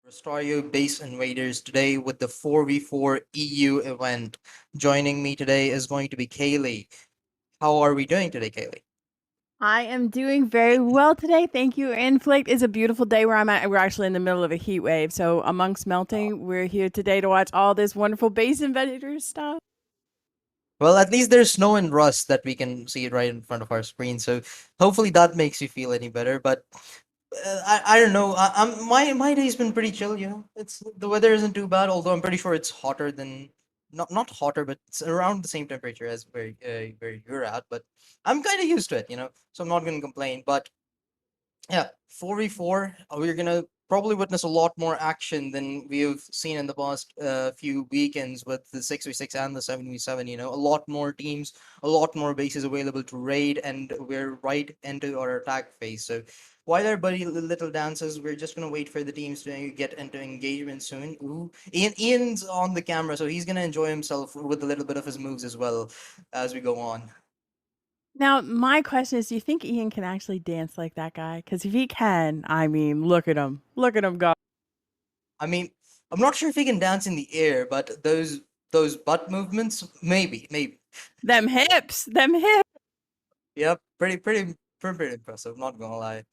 Rustoria base invaders today with the 4v4 EU event. Joining me today is going to be Kaylee. How are we doing today, Kaylee? I am doing very well today. Thank you. Inflict is a beautiful day where I'm at. We're actually in the middle of a heat wave. So, amongst melting, we're here today to watch all this wonderful base invaders stuff. Well, at least there's snow and rust that we can see it right in front of our screen. So hopefully that makes you feel any better. But I don't know. My day's been pretty chill. It's the weather isn't too bad. Although I'm pretty sure it's hotter than not hotter, but it's around the same temperature as where you're at. But I'm kind of used to it. So I'm not gonna complain. But yeah, 4v4, we're gonna probably witness a lot more action than we've seen in the past few weekends with the 6v6 and the 7v7. A lot more teams, a lot more bases available to raid, and we're right into our attack phase. So while our buddy little dances, we're just gonna wait for the teams to get into engagement soon. Ooh, Ian's on the camera, so he's gonna enjoy himself with a little bit of his moves as well as we go on. Now, my question is, do you think Ian can actually dance like that guy? Because if he can, I mean, look at him. Look at him go. I mean, I'm not sure if he can dance in the air, but those butt movements, maybe. Them hips, them hips. Yep, pretty impressive. Not gonna lie.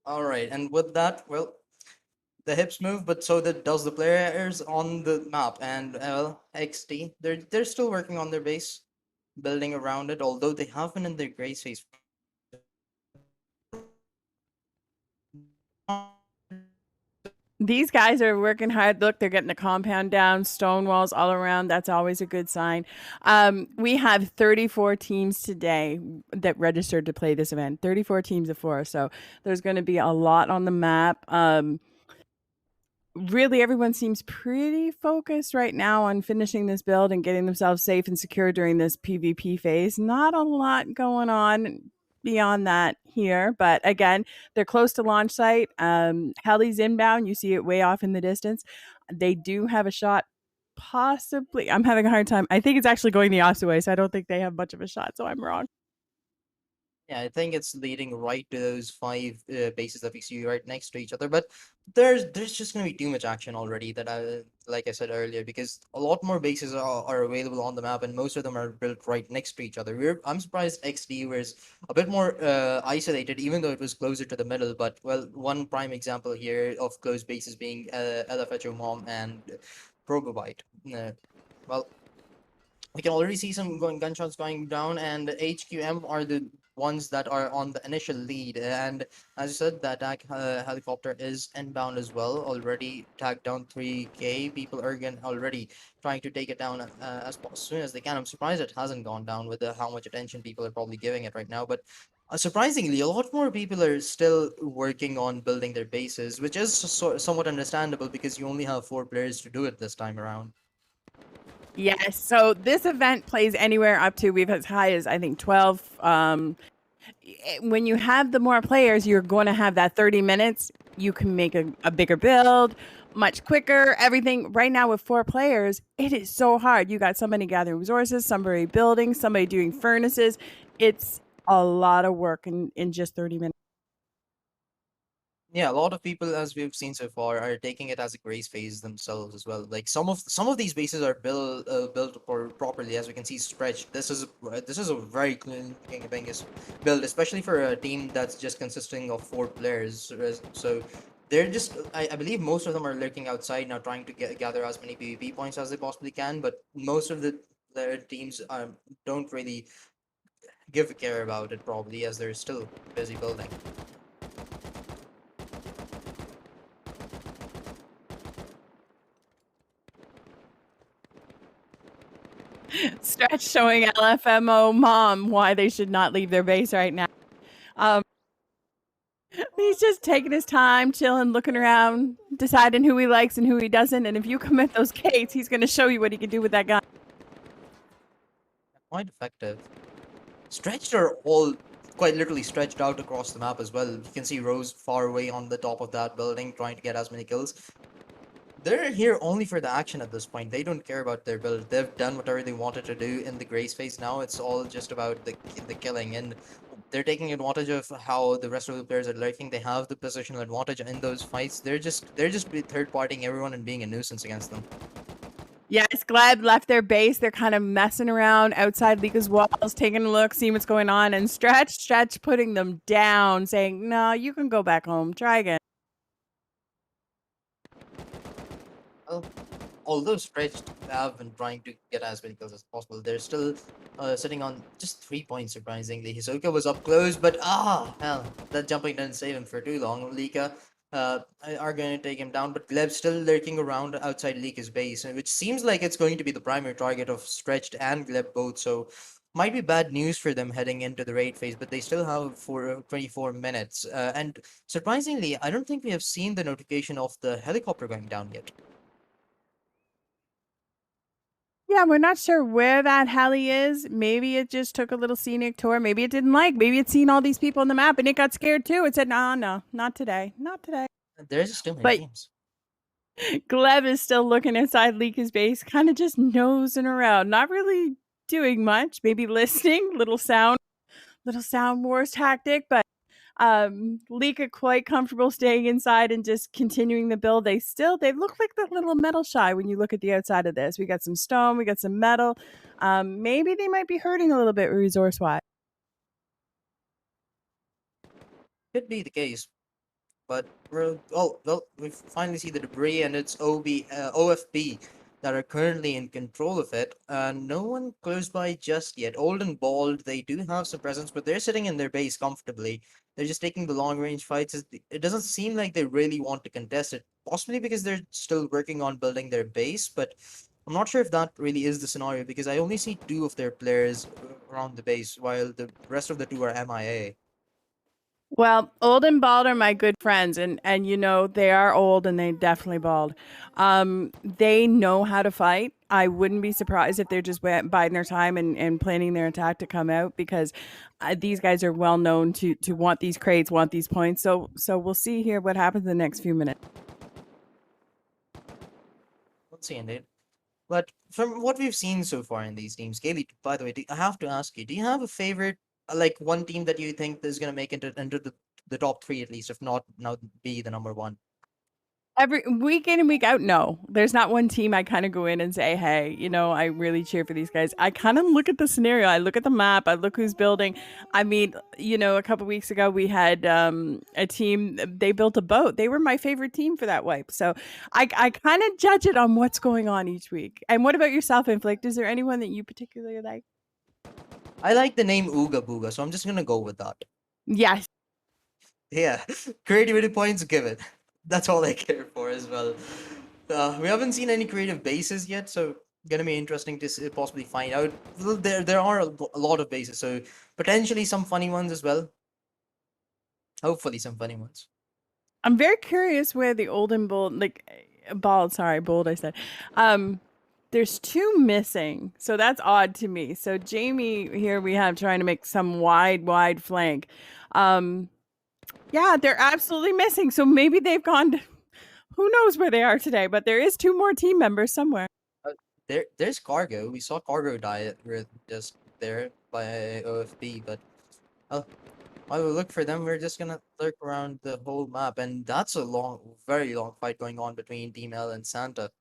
All right, and with that, well, the hips move, but so does the players on the map. And XT, they're still working on their base, building around it. Although they have been in their gray phase. These guys are working hard. Look, they're getting the compound down, stone walls all around. That's always a good sign. We have 34 teams today that registered to play this event. 34 teams of four. So there's going to be a lot on the map. Really, everyone seems pretty focused right now on finishing this build and getting themselves safe and secure during this PvP phase. Not a lot going on beyond that here, but again, they're close to launch site. Heli's inbound, you see it way off in the distance. They do have a shot, possibly. I'm having a hard time. I think it's actually going the opposite way, so I don't think they have much of a shot, so I'm wrong. Yeah, I think it's leading right to those five bases that we see right next to each other. But there's just gonna be too much action already that like I said earlier, because a lot more bases are available on the map, and most of them are built right next to each other. I'm surprised XD was a bit more isolated, even though it was closer to the middle. But well, one prime example here of close bases being LFHO Mom and Probobite. Well, we can already see some gunshots going down, and HQM are the ones that are on the initial lead. And as you said, the attack helicopter is inbound as well, already tagged down 3K. People are already trying to take it down as soon as they can. I'm surprised it hasn't gone down with how much attention people are probably giving it right now. But surprisingly, a lot more people are still working on building their bases, which is somewhat understandable because you only have 4 players to do it this time around. Yes. So this event plays anywhere up to we've as high as I think 12. When you have the more players, you're going to have that 30 minutes. You can make a bigger build much quicker. Everything right now with 4 players, it is so hard. You got somebody gathering resources, somebody building, somebody doing furnaces. It's a lot of work in just 30 minutes. Yeah, a lot of people, as we've seen so far, are taking it as a grace phase themselves as well. Like some of these bases are built for properly, as we can see, stretched. This is a very clean biggest build, especially for a team that's just consisting of 4 players. So they're just, I believe, most of them are lurking outside now, trying to gather as many PvP points as they possibly can. But most of their teams don't really give a care about it, probably, as they're still busy building. Stretch showing LFMO mom why they should not leave their base right now. Um, he's just taking his time, chilling, looking around, deciding who he likes and who he doesn't. And if you commit those gates, he's going to show you what he can do with that gun. Quite effective. Stretched are all quite literally stretched out across the map as well. You can see Rose far away on the top of that building trying to get as many kills. They're here only for the action at this point. They don't care about their build. They've done whatever they wanted to do in the Grace phase now. It's all just about the killing. And they're taking advantage of how the rest of the players are lurking. They have the positional advantage in those fights. They're just third partying everyone and being a nuisance against them. Yes, Gleb left their base. They're kind of messing around outside Liga's walls, taking a look, seeing what's going on, and Stretch putting them down, saying, "No, you can go back home. Try again." Well, although stretched have been trying to get as many kills as possible, they're still sitting on just 3 points. Surprisingly, Hisoka was up close, but hell, that jumping didn't save him for too long. Lika are going to take him down, but Gleb's still lurking around outside Lika's base, which seems like it's going to be the primary target of Stretched and Gleb both. So might be bad news for them heading into the raid phase, but they still have for 24 minutes. And surprisingly, I don't think we have seen the notification of the helicopter going down yet. Yeah, we're not sure where that heli is. Maybe it just took a little scenic tour. Maybe it didn't like. Maybe it's seen all these people on the map and it got scared too. It said, "No, no, not today, not today." There's just too many But teams. Gleb is still looking inside Lika's base, kind of just nosing around, not really doing much. Maybe listening, little sound wars tactic, but Lika quite comfortable staying inside and just continuing the build. They look like the little metal shy when you look at the outside of this. We got some stone, we got some metal. Maybe they might be hurting a little bit resource wise. Could be the case, but well, we finally see the debris and it's OFB that are currently in control of it. No one close by just yet. Old and bald, they do have some presence, but they're sitting in their base comfortably. They're just taking the long range fights. It doesn't seem like they really want to contest it, possibly because they're still working on building their base, but I'm not sure if that really is the scenario because I only see two of their players around the base while the rest of the two are MIA. Well, old and bald are my good friends, and you know they are old and they definitely bald. They know how to fight. I wouldn't be surprised if they're just biding their time and planning their attack to come out because these guys are well known to want these crates, want these points. So we'll see here what happens in the next few minutes. Let's see, indeed. But from what we've seen so far in these teams, Kaylee, by the way, I have to ask you, do you have a favorite, like one team that you think is gonna make it into the top three at least, if not now be the number one? Every week in and week out, no. There's not one team I kind of go in and say, hey, you know, I really cheer for these guys. I kind of look at the scenario. I look at the map. I look who's building. I mean, you know, a couple weeks ago we had a team. They built a boat. They were my favorite team for that wipe. So I kind of judge it on what's going on each week. And what about yourself, Inflict? Is there anyone that you particularly like? I like the name Ooga Booga, so I'm just gonna go with that. Yes. Yeah, creativity points given. That's all I care for as well. We haven't seen any creative bases yet, so gonna be interesting to possibly find out. Well, there are a lot of bases, so potentially some funny ones as well. Hopefully, some funny ones. I'm very curious where the old and bold, bald, sorry, bold, I said. There's two missing, so that's odd to me. So Jamie here we have trying to make some wide flank. Um, yeah, they're absolutely missing. So maybe they've gone. Who knows where they are today? But there is two more team members somewhere. Uh, there's cargo. We saw cargo die just there by OFB, but uh, while we look for them, we're just gonna lurk around the whole map, and that's a very long fight going on between Team L and Santa.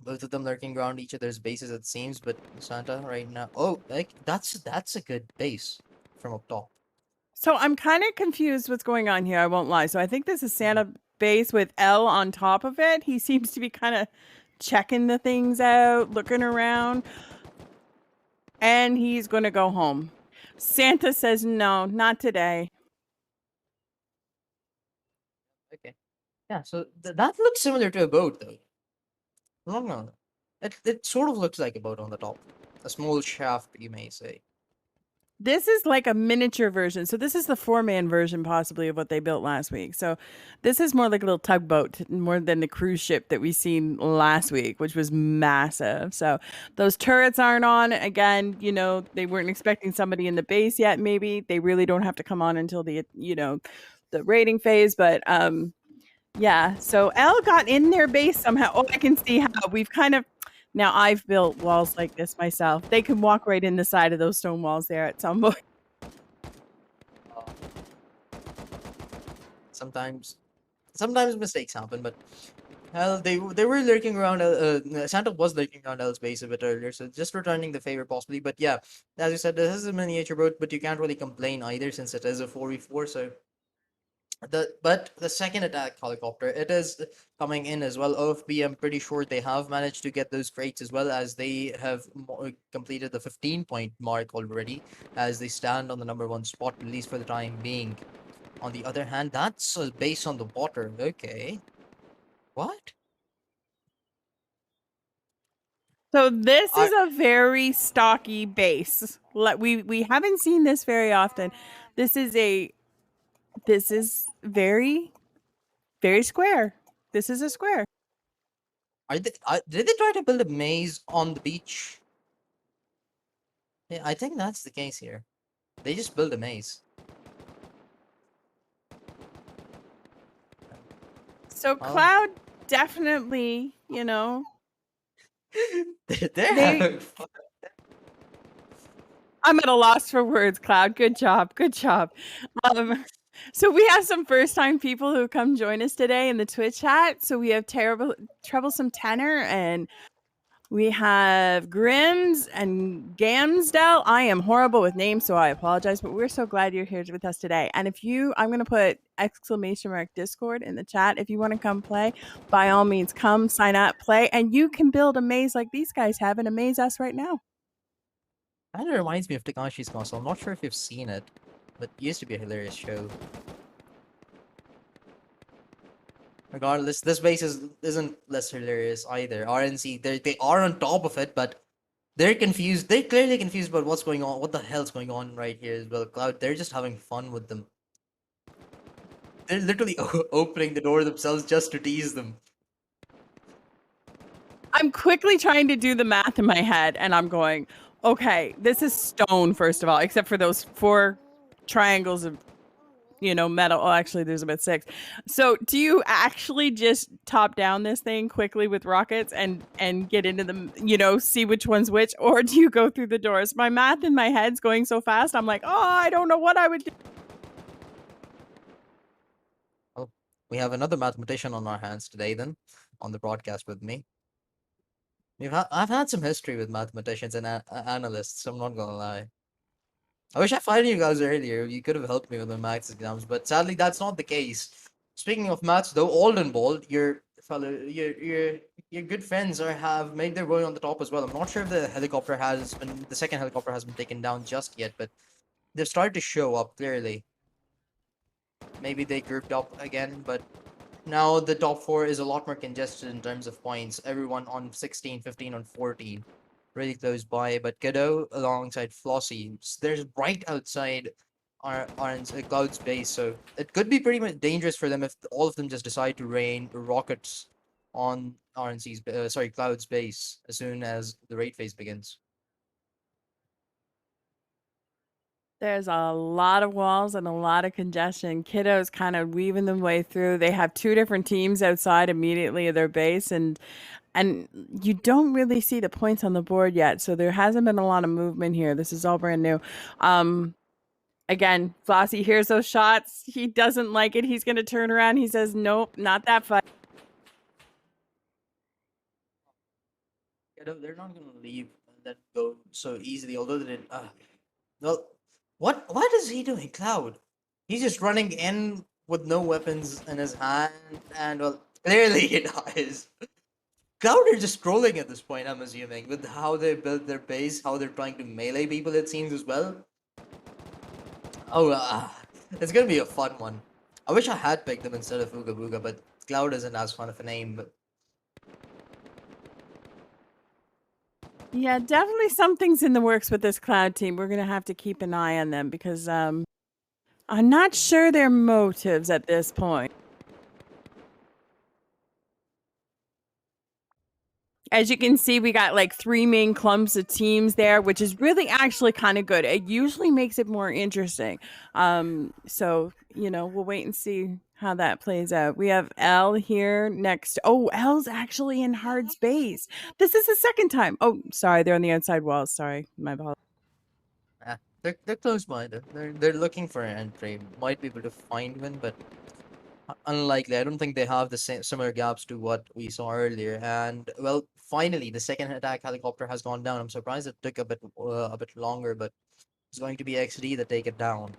Both of them lurking around each other's bases, it seems, but Santa right now. Oh, like that's a good base from up top. So I'm kind of confused what's going on here. I won't lie. So I think this is Santa base with L on top of it. He seems to be kind of checking the things out, looking around, and he's going to go home. Santa says, no, not today. Okay, yeah. So that looks similar to a boat, though. No, no, it sort of looks like a boat on the top, a small shaft, you may say. This is like a miniature version. So this is the 4-man version possibly of what they built last week. So this is more like a little tugboat more than the cruise ship that we seen last week, which was massive. So those turrets aren't on. Again, you know, they weren't expecting somebody in the base yet, maybe. They really don't have to come on until the, you know, the raiding phase. But yeah, so L got in their base somehow. Oh, I can see how we've kind of now I've built walls like this myself. They can walk right in the side of those stone walls there at some point. Sometimes mistakes happen, but hell, they were lurking around. Santa was lurking around L's base a bit earlier, so just returning the favor possibly. But yeah, as you said, this is a miniature boat, but you can't really complain either since it is a 4v4. So the second attack helicopter, it is coming in as well. OFB, I'm pretty sure they have managed to get those crates as well, as they have completed the 15-point mark already, as they stand on the number one spot at least for the time being. On the other hand, that's based on the water. Okay, what? So this I is a very stocky base. We haven't seen this very often. This is a this is very square. This is a square. did they try to build a maze on the beach? Yeah, I think that's the case here. They just build a maze. So Well, Cloud definitely, you know, they're they having fun. I'm at a loss for words, Cloud. Good job. Good job. So we have some first time people who come join us today in the Twitch chat. So we have troublesome tenor and we have Grims and Gamsdell. I am horrible with names, so I apologize, but we're so glad you're here with us today. And if you, I'm going to put exclamation mark Discord in the chat. If you want to come play, by all means, come sign up, play, and you can build a maze like these guys have and amaze us right now. Kind of reminds me of Takashi's Castle. I'm not sure if you've seen it, but it used to be a hilarious show. Regardless, this base isn't less hilarious either. RNC, they are on top of it, but they're confused. They're clearly confused about what's going on. What the hell's going on right here as well? Cloud, they're just having fun with them. They're literally opening the door themselves just to tease them. I'm quickly trying to do the math in my head, and I'm going, okay, this is stone, first of all, except for those 4 triangles of metal. Oh, actually, there's about 6. So, do you actually just top down this thing quickly with rockets and get into the, see which one's which, or do you go through the doors? My math in my head's going so fast. I'm like, oh, I don't know what I would do. Oh, we have another mathematician on our hands today, then, on the broadcast with me. I've had some history with mathematicians and analysts. I'm not gonna lie. I wish I found you guys earlier. You could have helped me with my maths exams, but sadly that's not the case. Speaking of maths, though, Oldenbold, your good friends have made their way on the top as well. I'm not sure if the second helicopter has been taken down just yet, but they've started to show up clearly. Maybe they grouped up again, but now the top 4 is a lot more congested in terms of points. Everyone on 16, 15, on 14. Really close by, but Kiddo alongside Flossie. There's right outside our Cloud's base, so it could be pretty much dangerous for them if all of them just decide to rain rockets on Cloud's base as soon as the raid phase begins. There's a lot of walls and a lot of congestion. Kiddo's kind of weaving their way through. They have 2 different teams outside immediately of their base, and you don't really see the points on the board yet. So there hasn't been a lot of movement here. This is all brand new. Again, Flossie hears those shots. He doesn't like it. He's going to turn around. He says, nope, not that fight. They're not gonna leave that go so easily, although they did. Well, what is he doing, Cloud? He's just running in with no weapons in his hand, and well, clearly he dies. Cloud are just trolling at this point, I'm assuming, with how they built their base, how they're trying to melee people, it seems as well. Oh, it's gonna be a fun one. I wish I had picked them instead of Ooga Booga, but Cloud isn't as fun of a name. But Yeah, definitely something's in the works with this Cloud team. We're going to have to keep an eye on them because I'm not sure their motives at this point. As you can see, we got like 3 main clumps of teams there, which is really actually kind of good. It usually makes it more interesting. So, we'll wait and see how that plays out. We have L here next. Oh, L's actually in hard space. This is the second time. Oh, sorry, they're on the outside walls. Sorry, my apologies. they're close by. They're looking for an entry. Might be able to find one, but Unlikely. I don't think they have the same similar gaps to what we saw earlier. And well, finally, the second attack helicopter has gone down. I'm surprised it took a bit longer, but it's going to be XD that take it down.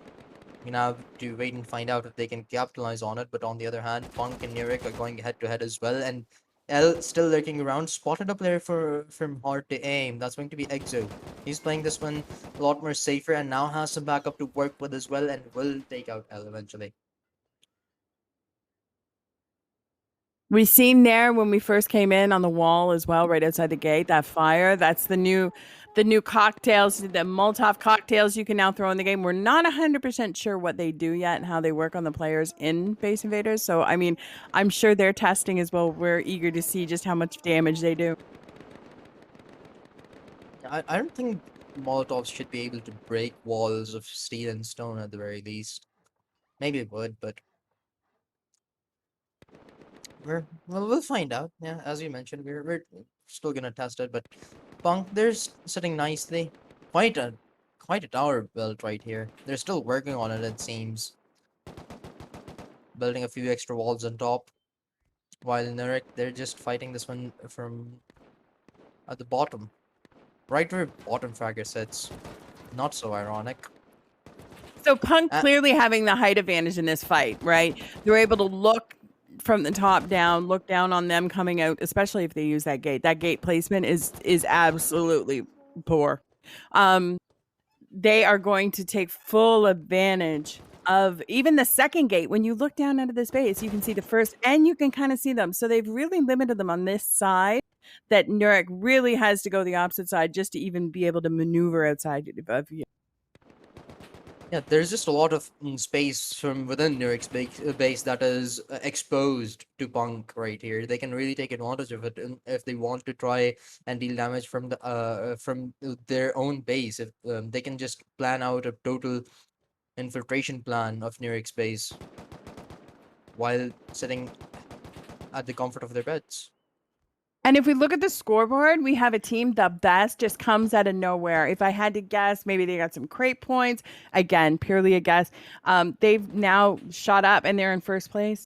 We now have to wait and find out if they can capitalize on it. But on the other hand, Punk and Nurik are going head to head as well, and L still lurking around, spotted a player from hard to aim. That's going to be Exo. He's playing this one a lot more safer and now has some backup to work with as well, and will take out L eventually. We seen there when we first came in on the wall as well, right outside the gate, that fire. That's the new cocktails, the Molotov cocktails you can now throw in the game. We're not 100% sure what they do yet and how they work on the players in Base Invaders. So, I mean, I'm sure they're testing as well. We're eager to see just how much damage they do. I don't think Molotovs should be able to break walls of steel and stone at the very least. Maybe it would, but we'll find out. Yeah, as you mentioned, we're still gonna test it. But Punk, sitting nicely. Quite a quite a tower built right here. They're still working on it. It seems building a few extra walls on top. While Nurik, they're just fighting this one from at the bottom, right where bottom fragger sits. Not so ironic. So Punk Uh, clearly having the height advantage in this fight, right? They're able to look from the top down, look down on them coming out, especially if they use that gate. That gate placement is absolutely poor. Um, they are going to take full advantage of even the second gate. When you look down into the space, you can see the first and you can kind of see them. So they've really limited them on this side that Nurik really has to go the opposite side just to even be able to maneuver outside of you. Yeah, there's just a lot of space from within Nurik's base that is exposed to Punk right here. They can really take advantage of it if they want to try and deal damage from their own base. If they can just plan out a total infiltration plan of Nurik's base while sitting at the comfort of their beds. And if we look at the scoreboard, we have a team the best just comes out of nowhere. If I had to guess, maybe they got some crate points. Again, purely a guess. They've now shot up and they're in first place.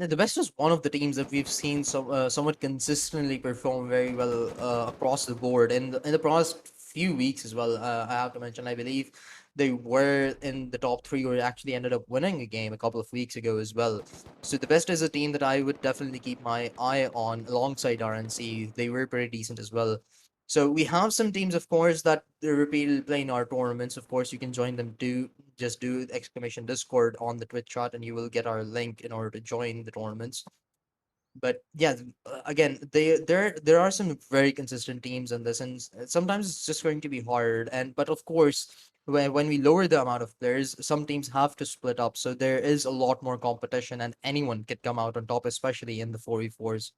Yeah, the best is one of the teams that we've seen somewhat consistently perform very well across the board in the past few weeks as well. I have to mention, I believe they were in the top three, or actually ended up winning a game a couple of weeks ago as well. So the best is a team that I would definitely keep my eye on alongside RNC. They were pretty decent as well. So we have some teams, of course, that repeatedly play in our tournaments. Of course, you can join them too. Just do exclamation Discord on the Twitch chat, and you will get our link in order to join the tournaments. But yeah, again, there are some very consistent teams in this, and sometimes it's just going to be hard. And but of course, when we lower the amount of players, some teams have to split up, so there is a lot more competition, and anyone could come out on top, especially in the 4v4s.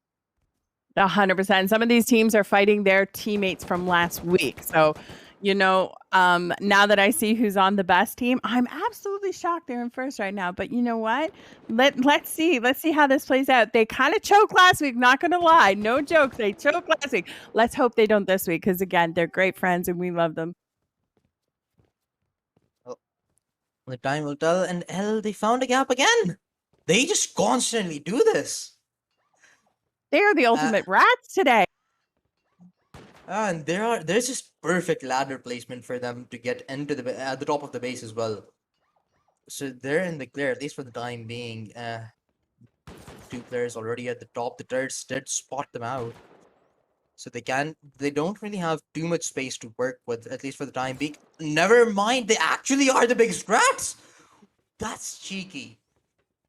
100%. Some of these teams are fighting their teammates from last week. So, now that I see who's on the best team, I'm absolutely shocked they're in first right now. But you know what? Let's see how this plays out. They kind of choked last week, not gonna lie. No joke. They choked last week. Let's hope they don't this week, because again, they're great friends and we love them. Well, the time will tell. And hell, they found a gap again. They just constantly do this. They are the Uh, ultimate rats today. and there's just perfect ladder placement for them to get into at the top of the base as well. So they're in the clear, at least for the time being. Two players already at the top. The turrets did spot them out. So they don't really have too much space to work with, at least for the time being. Never mind, they actually are the big strats! That's cheeky.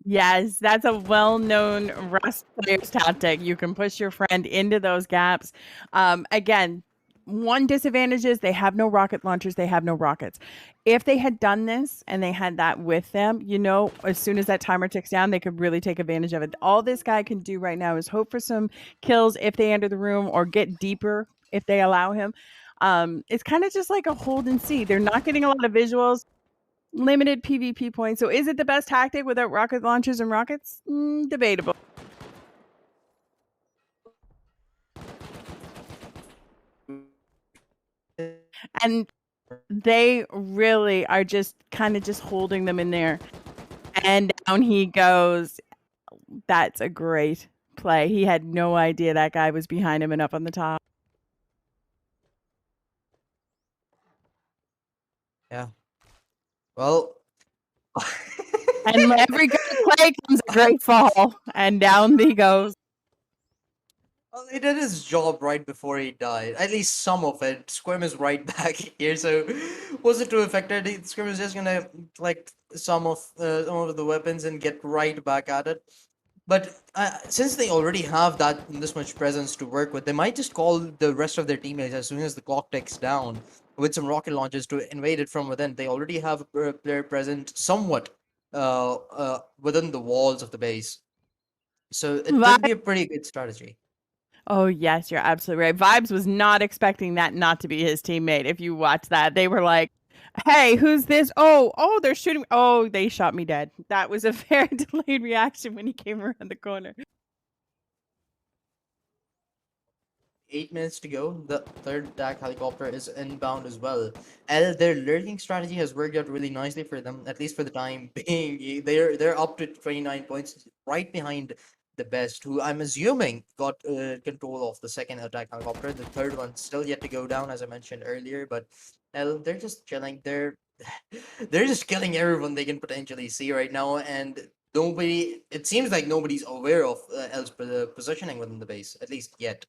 Yes, that's a well-known Rust player's tactic. You can push your friend into those gaps. Again, one disadvantage is they have no rocket launchers. They have no rockets. If they had done this and they had that with them, as soon as that timer ticks down, they could really take advantage of it. All this guy can do right now is hope for some kills if they enter the room or get deeper if they allow him. It's kind of just like a hold and see. They're not getting a lot of visuals, limited PvP points. So is it the best tactic without rocket launchers and rockets? Debatable. And they really are just kind of just holding them in there. And down he goes. That's a great play. He had no idea that guy was behind him and up on the top. Yeah. Well. And every great play comes a great fall, and down he goes. Well, he did his job right before he died. At least some of it. Squirm is right back here, so wasn't too affected. Squirm is just gonna collect some of the weapons and get right back at it. But since they already have this much presence to work with, they might just call the rest of their teammates as soon as the clock ticks down with some rocket launchers to invade it from within. They already have a player present somewhat within the walls of the base, so it could be a pretty good strategy. Oh, yes, you're absolutely right. Vibes was not expecting that not to be his teammate. If you watch that, they were like, "Hey, who's this? Oh, they're shooting. Oh, they shot me dead." That was a very delayed reaction when he came around the corner. 8 minutes to go. The third attack helicopter is inbound as well. Their lurking strategy has worked out really nicely for them, at least for the time being. They're up to 29 points, right behind the best, who I'm assuming got control of the second attack helicopter. The third one still yet to go down, as I mentioned earlier. But they're just chilling. They're just killing everyone they can potentially see right now, and nobody. It seems like nobody's aware of L's positioning within the base, at least yet.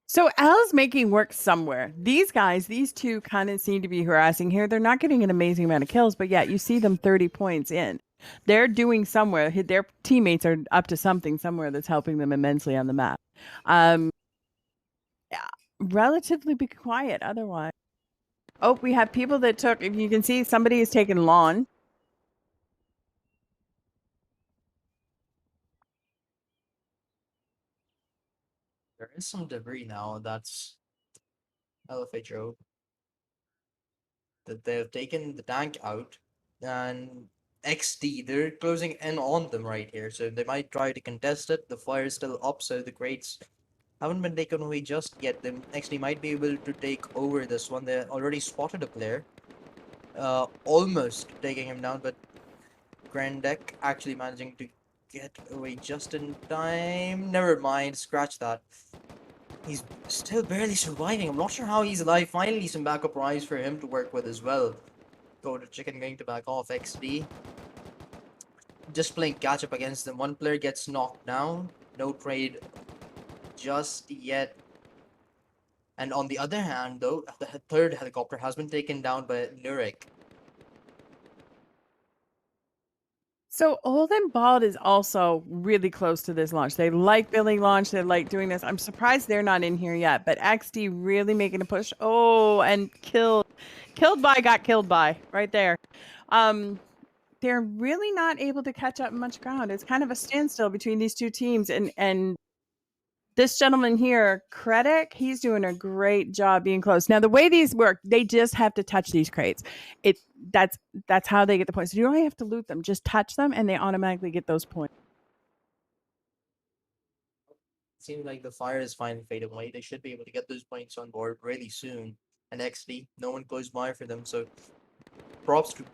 So Al's making work somewhere. These guys, these two kind of seem to be harassing here. They're not getting an amazing amount of kills, but yet you see them 30 points in. They're doing somewhere. Their teammates are up to something somewhere that's helping them immensely on the map. Um, yeah, relatively be quiet otherwise. Oh, we have people that took, if you can see, somebody has taken lawn. There is some debris now that's LFHO that they've taken the tank out, and XD, they're closing in on them right here, so they might try to contest it. The fire is still up, so the crates haven't been taken away just yet. The XD might be able to take over this one. They already spotted a player, almost taking him down, but Grandek actually managing to get away just in time. Never mind, scratch that. He's still barely surviving. I'm not sure how he's alive. Finally, some backup rise for him to work with as well. Go to chicken going to back off. XD just playing catch up against them. One player gets knocked down. No trade just yet. And on the other hand, though, the third helicopter has been taken down by Nurek. So Old and Bald is also really close to this launch. They like building launch. They like doing this. I'm surprised they're not in here yet. But XD really making a push. Oh, and got killed by right there. They're really not able to catch up much ground. It's kind of a standstill between these two teams. And this gentleman here, Kredek, he's doing a great job being close. Now, the way these work, they just have to touch these crates. It that's that's how they get the points. You don't have to loot them; just touch them, and they automatically get those points. Seems like the fire is finally fading away. They should be able to get those points on board really soon. And XD, no one close by for them. So props to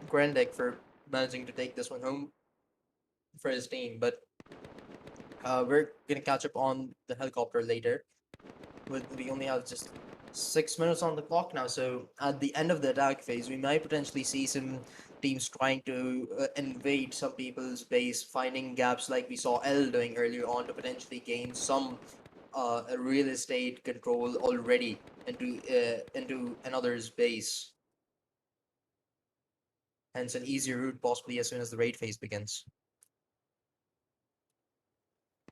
Grandek for managing to take this one home for his team. But we're gonna catch up on the helicopter later. We only have just 6 minutes on the clock now, so at the end of the attack phase, we might potentially see some teams trying to invade some people's base, finding gaps like we saw L doing earlier on to potentially gain some real estate control already into another's base. Hence, an easier route possibly as soon as the raid phase begins.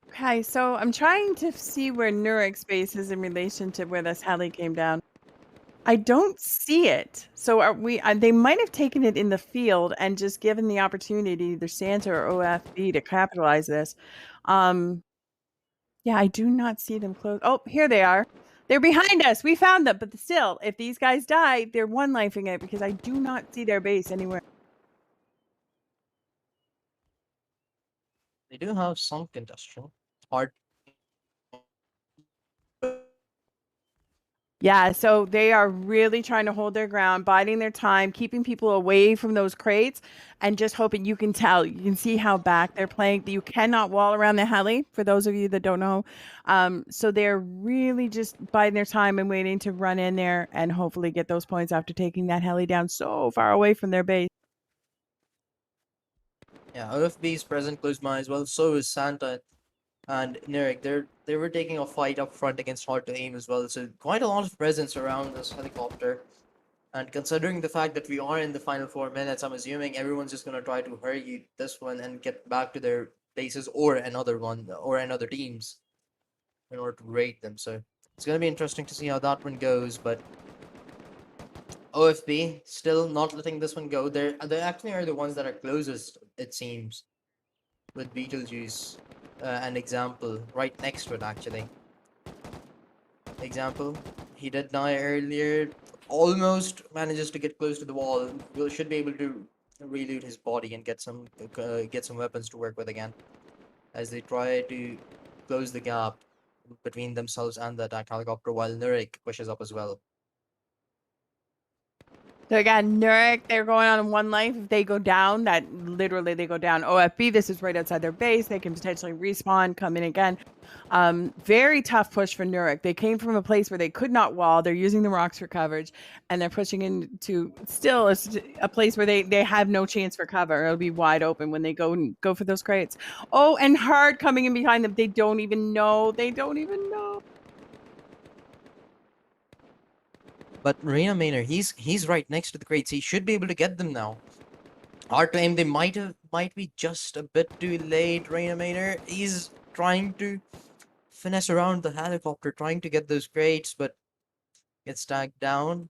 Okay, so I'm trying to see where Nurek's base is in relation to where this heli came down. I don't see it. So are we? They might have taken it in the field and just given the opportunity either Santa or OFB to capitalize this. Um, yeah, I do not see them close. Oh, here they are. They're behind us. We found them, but still, if these guys die, they're one lifing it because I do not see their base anywhere. They do have some congestion. Hard Yeah, so they are really trying to hold their ground, biding their time, keeping people away from those crates, and just hoping you can tell. You can see how back they're playing. You cannot wall around the heli, for those of you that don't know. So they're really just biding their time and waiting to run in there and hopefully get those points after taking that heli down so far away from their base. Yeah, OFB is present close by as well. So is Santa and Nirik. They were taking a fight up front against hard to aim as well. So quite a lot of presence around this helicopter. And considering the fact that we are in the final 4 minutes, I'm assuming everyone's just gonna try to hurry this one and get back to their bases or another one or another teams in order to raid them. So it's gonna be interesting to see how that one goes. But OFB still not letting this one go. They actually are the ones that are closest, it seems, with Beetlejuice, an example right next to it actually. Example, he did die earlier. Almost manages to get close to the wall. Should be able to reloot his body and get some weapons to work with again as they try to close the gap between themselves and the attack helicopter while Nurik pushes up as well. So again, Nurek, they're going on one life. If they go down, that literally they go down. OFB, this is right outside their base. They can potentially respawn, come in again. Very tough push for Nurek. They came from a place where they could not wall. They're using the rocks for coverage, and they're pushing into still a place where they have no chance for cover. It'll be wide open when they go for those crates. Oh, and Hard coming in behind them. They don't even know. They don't even know. But Reina Maynard, he's right next to the crates. He should be able to get them now. Hard to aim. They might be just a bit too late. Reina Maynard, he's trying to finesse around the helicopter, trying to get those crates, but gets tagged down.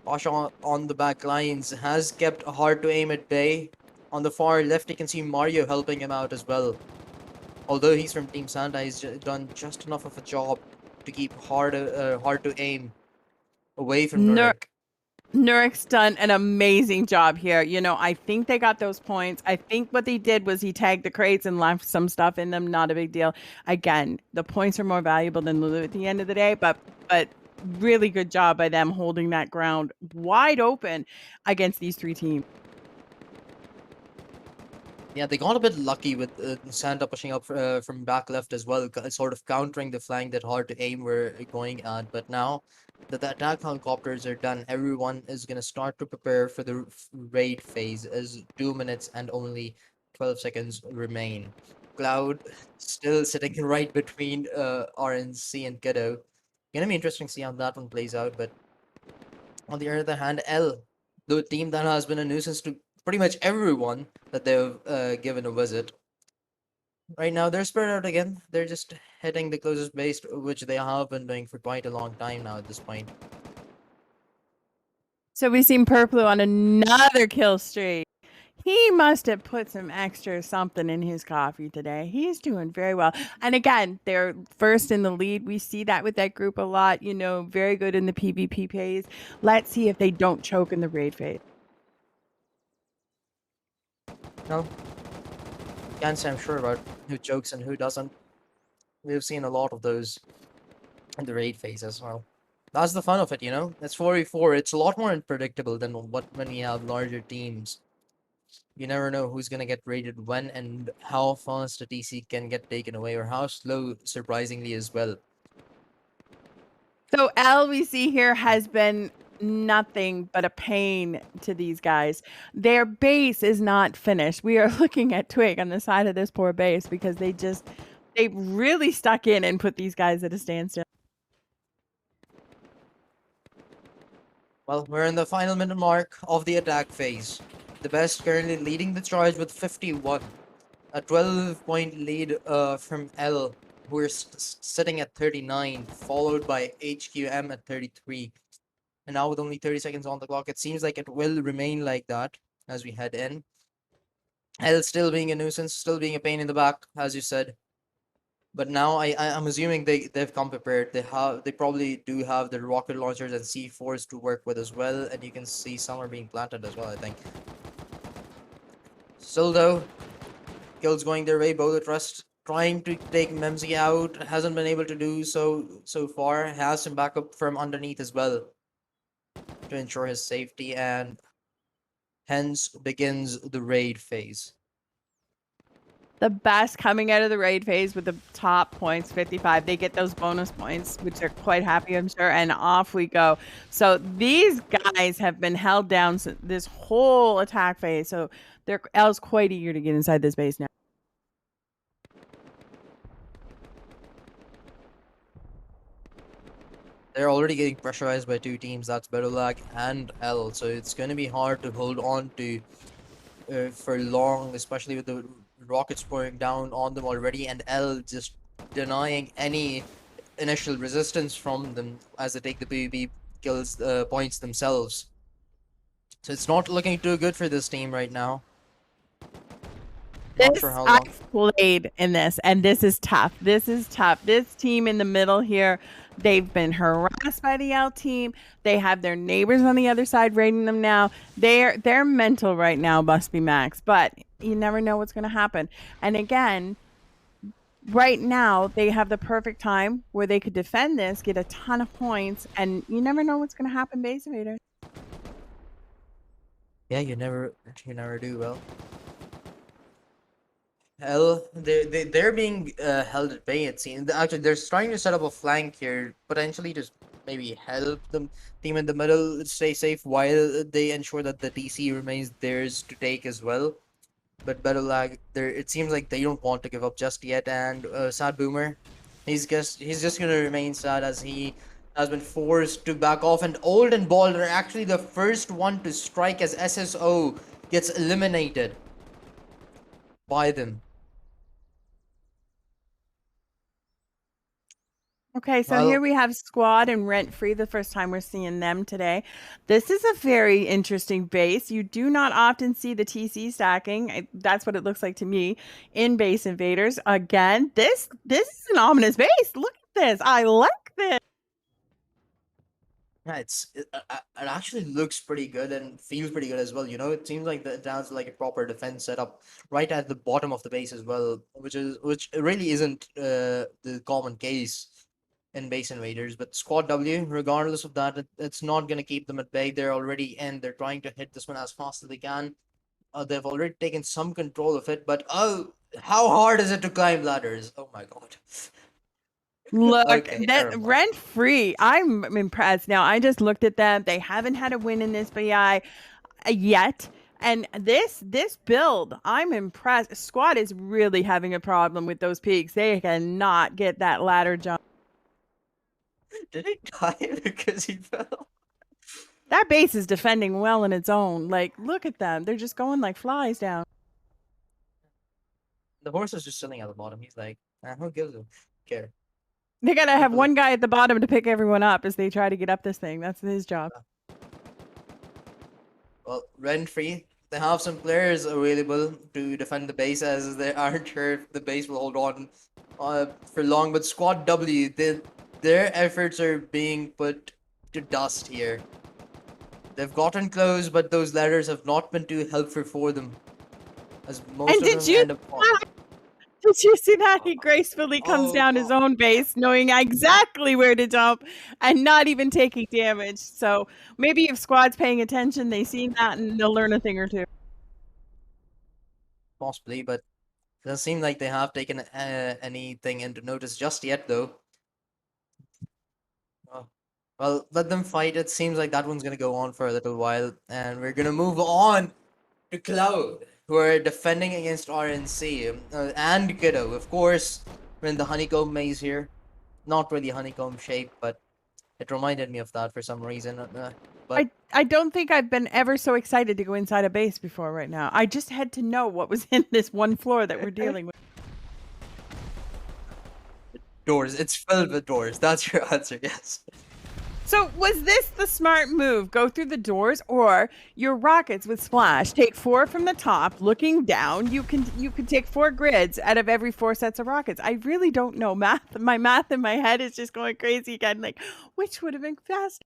Pasha on the back lines has kept Hard to aim at bay. On the far left, you can see Mario helping him out as well. Although he's from Team Santa, he's done just enough of a job to keep Hard to aim away from Nur Nurik. Nurek's done an amazing job here. You know, I think they got those points. I think what they did was he tagged the crates and left some stuff in them. Not a big deal. Again, the points are more valuable than the loot at the end of the day, but really good job by them holding that ground wide open against these three teams. Yeah, they got a bit lucky with Santa pushing up from back left as well, sort of countering the flank that Hard to aim were going at. But now that the attack helicopters are done, everyone is going to start to prepare for the raid phase as 2 minutes and only 12 seconds remain. Cloud still sitting right between RNC and Kiddo. Gonna be interesting to see how that one plays out, but on the other hand, L, the team that has been a nuisance to pretty much everyone that they've given a visit. Right now, they're spread out again. They're just hitting the closest base, which they have been doing for quite a long time now at this point. So we've seen Purple on another kill streak. He must have put some extra something in his coffee today. He's doing very well. And again, they're first in the lead. We see that with that group a lot, you know, very good in the PvP phase. Let's see if they don't choke in the raid phase. No, can't say I'm sure about who chokes and who doesn't. We've seen a lot of those in the raid phase as well. That's the fun of it, you know? It's 4v4. It's a lot more unpredictable than when we have larger teams. You never know who's gonna get raided when and how fast a TC can get taken away or how slow, surprisingly, as well. So L we see here has been nothing but a pain to these guys. Their base is not finished. We are looking at Twig on the side of this poor base because they really stuck in and put these guys at a standstill. Well, we're in the final minute mark of the attack phase. The best currently leading the charge with 51. A 12-point lead from L, who are sitting at 39, followed by HQM at 33. And now with only 30 seconds on the clock, it seems like it will remain like that as we head in. L still being a nuisance, still being a pain in the back, as you said. But now I'm assuming they've come prepared. They probably do have the rocket launchers and C4s to work with as well, and you can see some are being planted as well, I think. Still though, kills going their way, Boulder Trust trying to take Memzi out, hasn't been able to do so far. Has some backup from underneath as well to ensure his safety, and hence begins the raid phase. The best coming out of the raid phase with the top points, 55. They get those bonus points, which they're quite happy, I'm sure, and off we go. So these guys have been held down this whole attack phase. So L's quite eager to get inside this base now. They're already getting pressurized by two teams. That's Bedolag and L. So it's going to be hard to hold on to for long, especially with the rockets pouring down on them already, and L just denying any initial resistance from them as they take the PvP kills points themselves. So it's not looking too good for this team right now. Not sure how long. I've played in this, and this is tough. This is tough. This team in the middle here, they've been harassed by the L team. They have their neighbors on the other side raiding them now. Their mental right now must be max, but you never know what's going to happen. And again, right now they have the perfect time where they could defend this, get a ton of points, and you never know what's going to happen, Base Invaders. Yeah, you never do. Well, Hell, they're being held at bay. It seems actually they're trying to set up a flank here, potentially just maybe help the team in the middle stay safe while they ensure that the DC remains theirs to take as well. But Bedolag, there it seems like they don't want to give up just yet. And Sad Boomer, he's just gonna remain sad as he has been forced to back off. And Old and Bald are actually the first one to strike as SSO gets eliminated by them. Okay, so Well, here we have Squad and Rent Free, the first time we're seeing them today. This is a very interesting base. You do not often see the TC stacking. That's what it looks like to me in Base Invaders. Again, this is an ominous base. Look at this. I like this. yeah, it actually looks pretty good and feels pretty good as well. You know, it seems like it has like a proper defense setup right at the bottom of the base as well, which really isn't the common case in Base Invaders. But Squad W, regardless of that, it's not gonna keep them at bay. They're already in. They're trying to hit this one as fast as they can. They've already taken some control of it, but oh, how hard is it to climb ladders? Oh my god. Look, Okay, that never mind. Rent Free. I'm impressed. Now, I just looked at them. They haven't had a win in this BI yet. And this build, I'm impressed. Squad is really having a problem with those peaks. They cannot get that ladder jump. Did he die because he fell? That base is defending well in its own. Like, look at them. They're just going like flies down. The horse is just sitting at the bottom. He's like, who gives a care? They gotta have People- one guy at the bottom to pick everyone up as they try to get up this thing. That's his job. Well, rent free. They have some players available to defend the base, as they aren't sure if the base will hold on for long. But Squad W, their efforts are being put to dust here. They've gotten close, but those ladders have not been too helpful for them, as most And of did them you end up falling. Did you see that? He gracefully comes Oh down his god. own base, knowing exactly where to jump and not even taking damage. So maybe if Squad's paying attention, they see that and they'll learn a thing or two. Possibly, but it doesn't seem like they have taken anything into notice just yet, though. Oh. Well, let them fight. It seems like that one's gonna go on for a little while, and we're gonna move on to Cloud, who are defending against RNC and Kiddo. Of course, we're in the honeycomb maze here. Not really honeycomb shape, but it reminded me of that for some reason. But I don't think I've been ever so excited to go inside a base before right now. I just had to know what was in this one floor that we're dealing with. doors. It's filled with doors. That's your answer. Yes. So was this the smart move? Go through the doors, or your rockets with splash? Take 4 from the top, looking down. You could take 4 grids out of every 4 sets of rockets. I really don't know math. My math in my head is just going crazy again. Like, which would have been faster?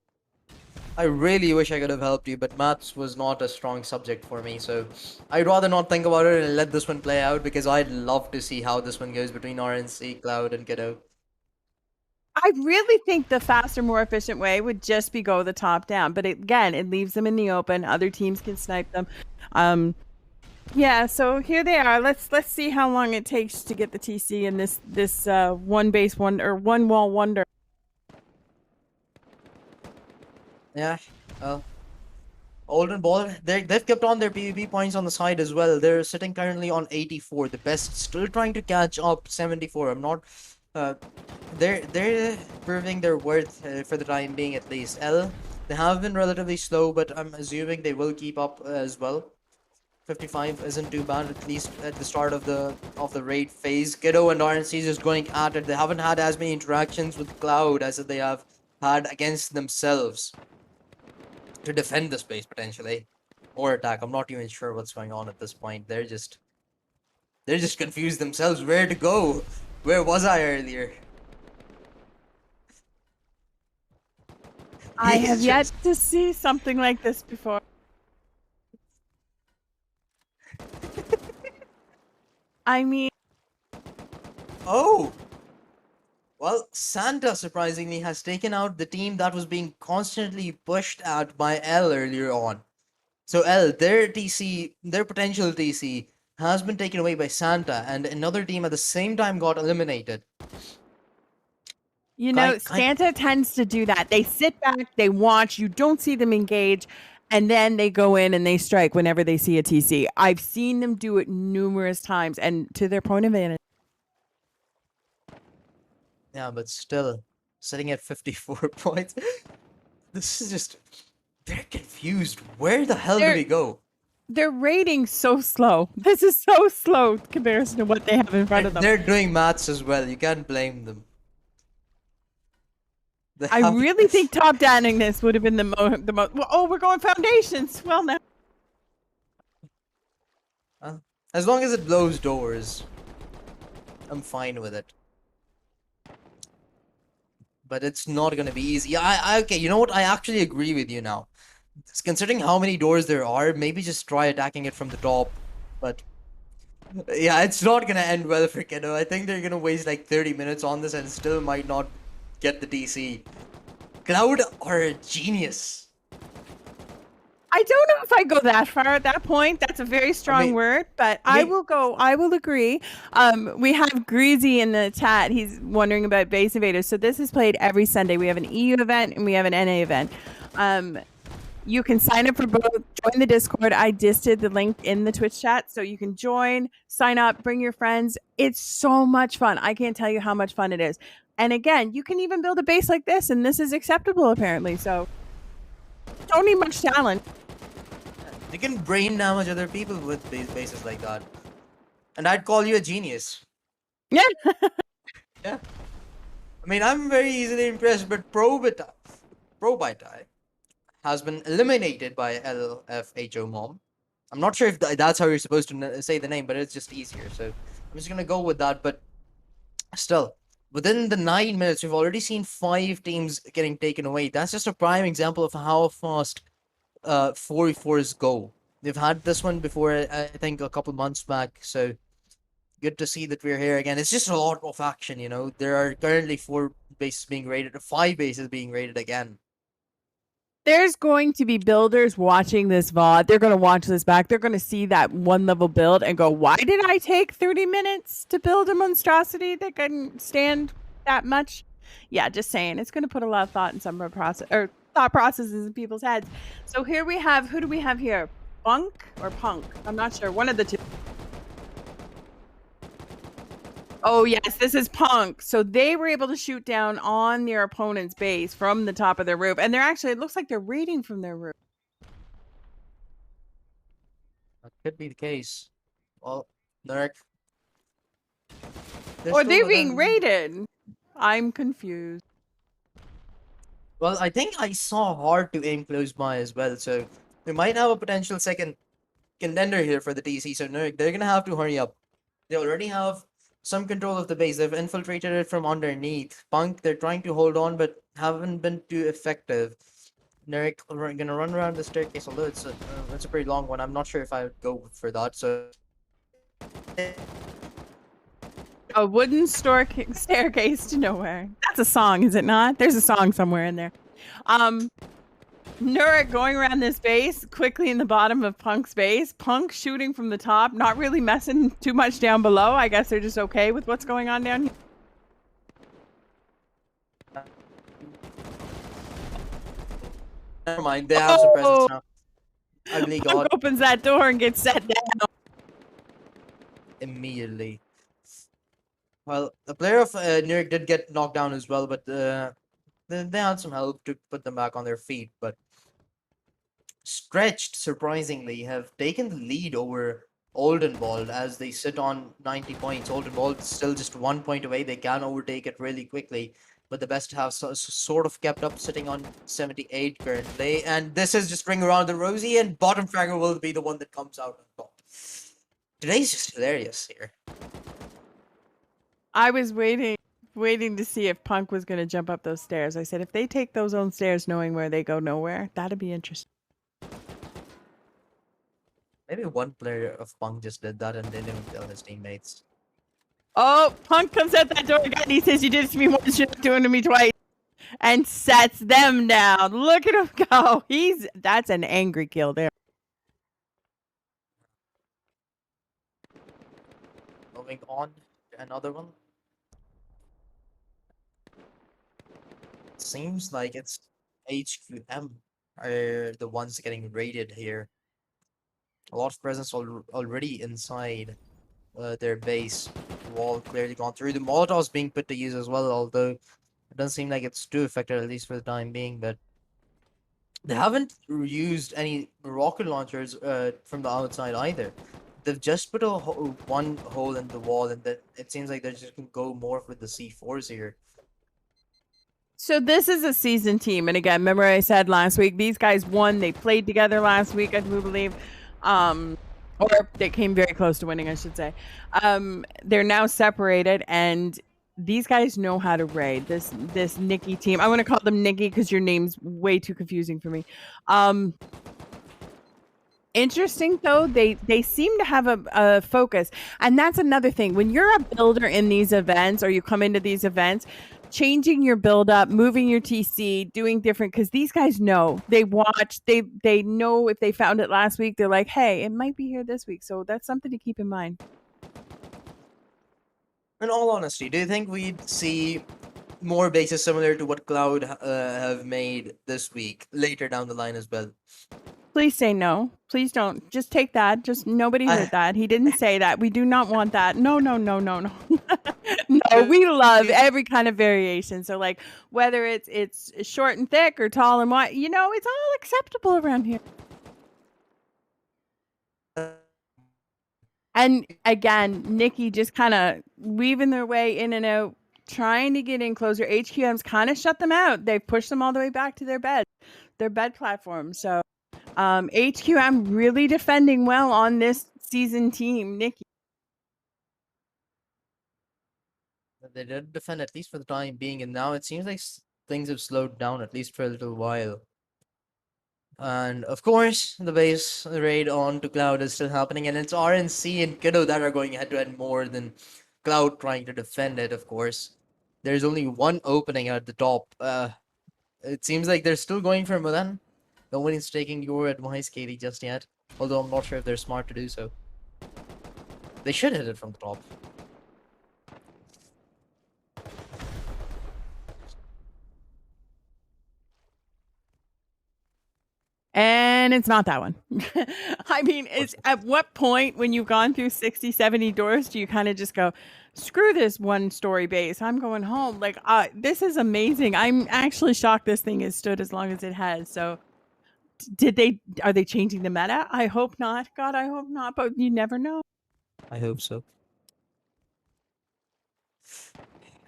I really wish I could have helped you, but maths was not a strong subject for me, so I'd rather not think about it and let this one play out because I'd love to see how this one goes between RNC, Cloud, and Kiddo. I really think the faster, more efficient way would just be go the top down. But again, it leaves them in the open. Other teams can snipe them. Yeah, so here they are. Let's see how long it takes to get the TC in this one base wonder or one wall wonder. Yeah, well, Olden Ball, they've kept on their PvP points on the side as well. They're sitting currently on 84. The best still trying to catch up 74. I'm not. Uh, they're proving their worth for the time being at least. L, they have been relatively slow, but I'm assuming they will keep up as well. 55 isn't too bad, at least at the start of the raid phase. Kiddo and RNC just going at it. They haven't had as many interactions with Cloud as they have had against themselves to defend the space potentially or attack. I'm not even sure what's going on at this point. They're just confused themselves where to go. Where was I earlier? I have He's yet just to see something like this before. I mean, oh. Well, Santa surprisingly has taken out the team that was being constantly pushed at by L earlier on. So L, their TC, their potential TC, has been taken away by Santa, and another team at the same time got eliminated. you know, Kind, Santa tends to do that. They sit back, they watch, you don't see them engage, and then they go in and they strike whenever they see a TC. I've seen them do it numerous times and to their point of advantage. yeah, but still, sitting at 54 points. This is just. They're confused. Where the hell do They're we go? they're rating so slow. This is so slow in comparison to what they have in front They're, of them. they're doing maths as well. You can't blame them. They I have. really think top downing this would have been the most. Well, oh, we're going foundations. Well, now As long as it blows doors, I'm fine with it. But it's not gonna be easy. Yeah, okay. You know what? I actually agree with you now. Considering how many doors there are, maybe just try attacking it from the top. But yeah, it's not gonna end well for Kiddo. I think they're gonna waste like 30 minutes on this and still might not get the DC. Cloud are a genius. I don't know if I go that far at that point. That's a very I strong mean, word, but I I mean, will go. I will agree. We have Greasy in the chat. He's wondering about Base Invaders. So this is played every Sunday. We have an EU event and we have an NA event. You can sign up for both. Join the Discord. I disted the link in the Twitch chat, so you can join, sign up, bring your friends. It's so much fun. I can't tell you how much fun it is. And again, you can even build a base like this, and this is acceptable apparently. So don't need much talent. you can brain damage other people with bases like that. And I'd call you a genius. Yeah. Yeah. I mean, I'm very easily impressed, but Probitai has been eliminated by LFHO Mom. I'm not sure if that's how you're supposed to say the name, but it's just easier. So I'm just gonna go with that. But still, within the 9 minutes, we've already seen 5 teams getting taken away. That's just a prime example of how fast 4v4s go. They've had this one before, I think, a couple months back. So good to see that we're here again. It's just a lot of action, you know. There are currently 4 bases being raided, 5 bases being raided again. There's going to be builders watching this VOD. They're going to watch this back. They're going to see that one level build and go, why did I take 30 minutes to build a monstrosity that couldn't stand that much? Yeah, just saying. It's going to put a lot of thought in some of thought processes in people's heads. So here we have, who do we have here? Bunk or Punk? I'm not sure. One of the two. Oh, yes, this is Punk. So they were able to shoot down on their opponent's base from the top of their roof. And they're actually, it looks like they're raiding from their roof. That could be the case. Well, Nurk. Or they're being raided. I'm confused. Well, I think I saw hard to aim close by as well, so we might have a potential second contender here for the TC. So Nurk, they're gonna have to hurry up. They already have some control of the base. They've infiltrated it from underneath. Punk, they're trying to hold on, but haven't been too effective. Neric gonna run around the staircase, although it's a pretty long one. I'm not sure if I would go for that. So A wooden staircase to nowhere. That's a song, is it not? There's a song somewhere in there. Nurek going around this base quickly in the bottom of Punk's base. Punk shooting from the top, not really messing too much down below. I guess they're just okay with what's going on down here. never mind, they have some presence now. Ugly Punk god opens that door and gets set down. immediately. Well, the player of Neric did get knocked down as well, but they had some help to put them back on their feet. But Stretched, surprisingly, have taken the lead over Oldenwald as they sit on 90 points. Oldenwald still just 1 point away. They can overtake it really quickly, but the best have sort of kept up, sitting on 78 currently. And this is just ring around the rosy, and bottom fragger will be the one that comes out on top. Today's just hilarious here. I was waiting to see if Punk was going to jump up those stairs. I said, if they take those own stairs knowing where they go nowhere, that'd be interesting. Maybe one player of Punk just did that and didn't even tell his teammates. Oh, Punk comes out that door again. He says, you did it to me once, you're not doing it to me twice. And sets them down. Look at him go. That's an angry kill there. Moving on to another one. Seems like it's HQM are the ones getting raided here. A lot of presence already inside their base. Wall clearly gone through. The Molotov's being put to use as well, although it doesn't seem like it's too effective, at least for the time being. But they haven't used any rocket launchers from the outside either. They've just put one hole in the wall, and that it seems like they're just gonna go more with the C4s here. So this is a seasoned team. And again, remember I said last week, these guys won. They played together last week, I do believe. Or they came very close to winning, I should say. They're now separated, and these guys know how to raid. This Nikki team. I want to call them Nikki because your name's way too confusing for me. Interesting though, they seem to have a focus, and that's another thing. When you're a builder in these events, or you come into these events, changing your build up, moving your TC, doing different, because these guys know, they watch, they know if they found it last week, they're like, hey, it might be here this week. So that's something to keep in mind. In all honesty, do you think we'd see more bases similar to what Cloud have made this week later down the line as well? Please say no. Please don't. Just take that. Just nobody heard that. He didn't say that. We do not want that. No, no, no, no, no. No, we love every kind of variation. So like whether it's short and thick or tall and wide, it's all acceptable around here. And again, Nikki just kind of weaving their way in and out, trying to get in closer. HQM's kind of shut them out. They've pushed them all the way back to their bed platform. So HQM really defending well on this season team, Nikki. They did defend, at least for the time being, and now it seems like things have slowed down, at least for a little while. And of course, the base raid on to Cloud is still happening, and it's RNC and Kiddo that are going head to head more than Cloud trying to defend it, of course. There's only one opening at the top. It seems like they're still going for Mudan. No one is taking your advice, Katie, just yet. Although I'm not sure if they're smart to do so. They should hit it from the top. And it's not that one. I mean, it's at what point when you've gone through 60, 70 doors, do you kind of just go, screw this one story base, I'm going home. Like, this is amazing. I'm actually shocked this thing has stood as long as it has. So are they changing the meta? I hope not. God, I hope not, but you never know. I hope so.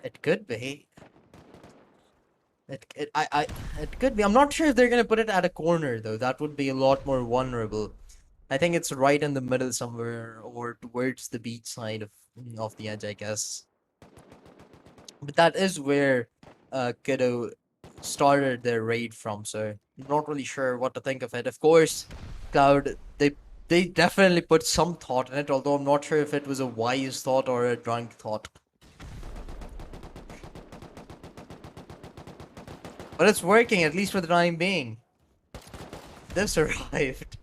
It could be. It could be. I'm not sure if they're gonna put it at a corner though. That would be a lot more vulnerable. I think it's right in the middle somewhere, or towards the beach side of the edge, I guess. But that is where Kiddo started their raid from, so not really sure what to think of it. Of course, Cloud, they definitely put some thought in it, although I'm not sure if it was a wise thought or a drunk thought. But it's working, at least for the time being. They've survived.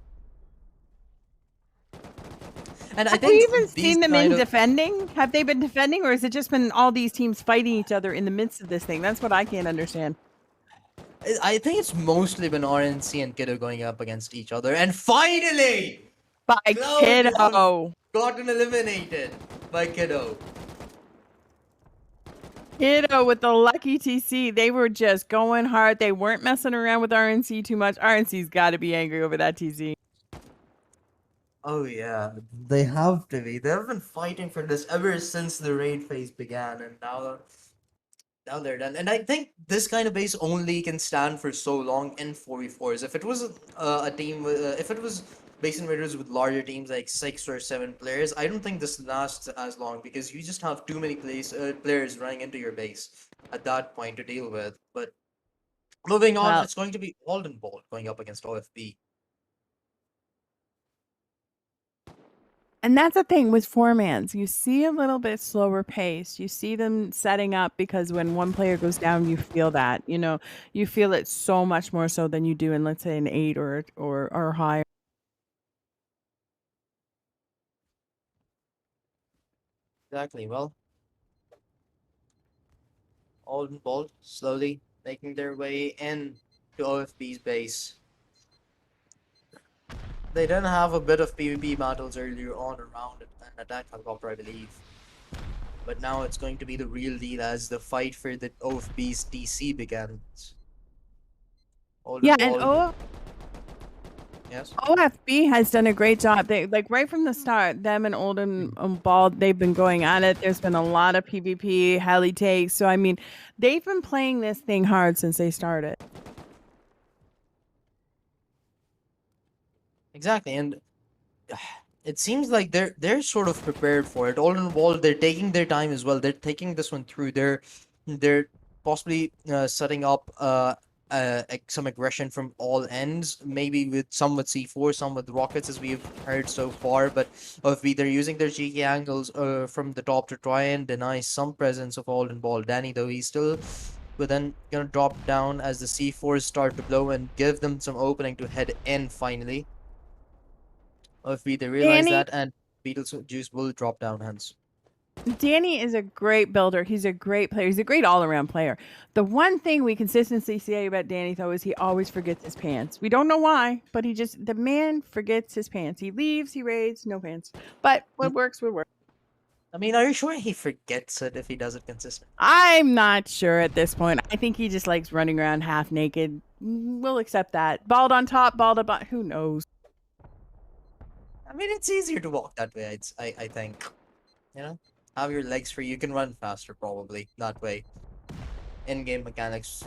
And I Have we think even these seen them kind in of defending? Have they been defending, or has it just been all these teams fighting each other in the midst of this thing? That's what I can't understand. I think it's mostly been RNC and Kiddo going up against each other. And finally, By Cloud have Kiddo. gotten eliminated by Kiddo. Kiddo with the lucky TC. They were just going hard. They weren't messing around with RNC too much. RNC's got to be angry over that TC. Oh yeah, they have to be. They've been fighting for this ever since the raid phase began, and now they're done. And I think this kind of base only can stand for so long in 4v4s. If it was a team, if it was base invaders with larger teams like 6 or 7 players, I don't think this lasts as long because you just have too many players running into your base at that point to deal with. But moving on, Well, it's going to be Alden Bolt going up against OFB. and that's the thing with four-mans. You see a little bit slower pace. You see them setting up because when one player goes down, you feel that. You feel it so much more so than you do in, let's say, an 8 or higher. Exactly. Well, Alden Bolt slowly making their way in to OFB's base. They did have a bit of PvP battles earlier on around an attack helicopter, I believe. But now it's going to be the real deal as the fight for the OFB's DC begins. Yeah, Alden and Bolt, yes? OFB has done a great job. They right from the start, them and Olden Bald, they've been going at it. There's been a lot of PvP, heli takes. So I mean, they've been playing this thing hard since they started. Exactly, and it seems like they're sort of prepared for it. All in all, they're taking their time as well. They're taking this one through. They're possibly setting up some aggression from all ends. Maybe with some with C4, some with rockets, as we've heard so far. But of they're using their cheeky angles from the top to try and deny some presence of Alden Ball. Danny, though, he's still. But then gonna drop down as the C4s start to blow and give them some opening to head in finally. If we they realize Danny that, and Beetlejuice will drop down hence. Danny is a great builder. He's a great player. He's a great all-around player. The one thing we consistently say about Danny, though, is he always forgets his pants. We don't know why, but the man forgets his pants. He leaves, he raids, no pants. But what works will work. I mean, are you sure he forgets it if he does it consistently? I'm not sure at this point. I think he just likes running around half naked. We'll accept that. Bald on top, bald about. Who knows? I mean, it's easier to walk that way. I think, you know, have your legs free. You can run faster probably that way. In-game mechanics.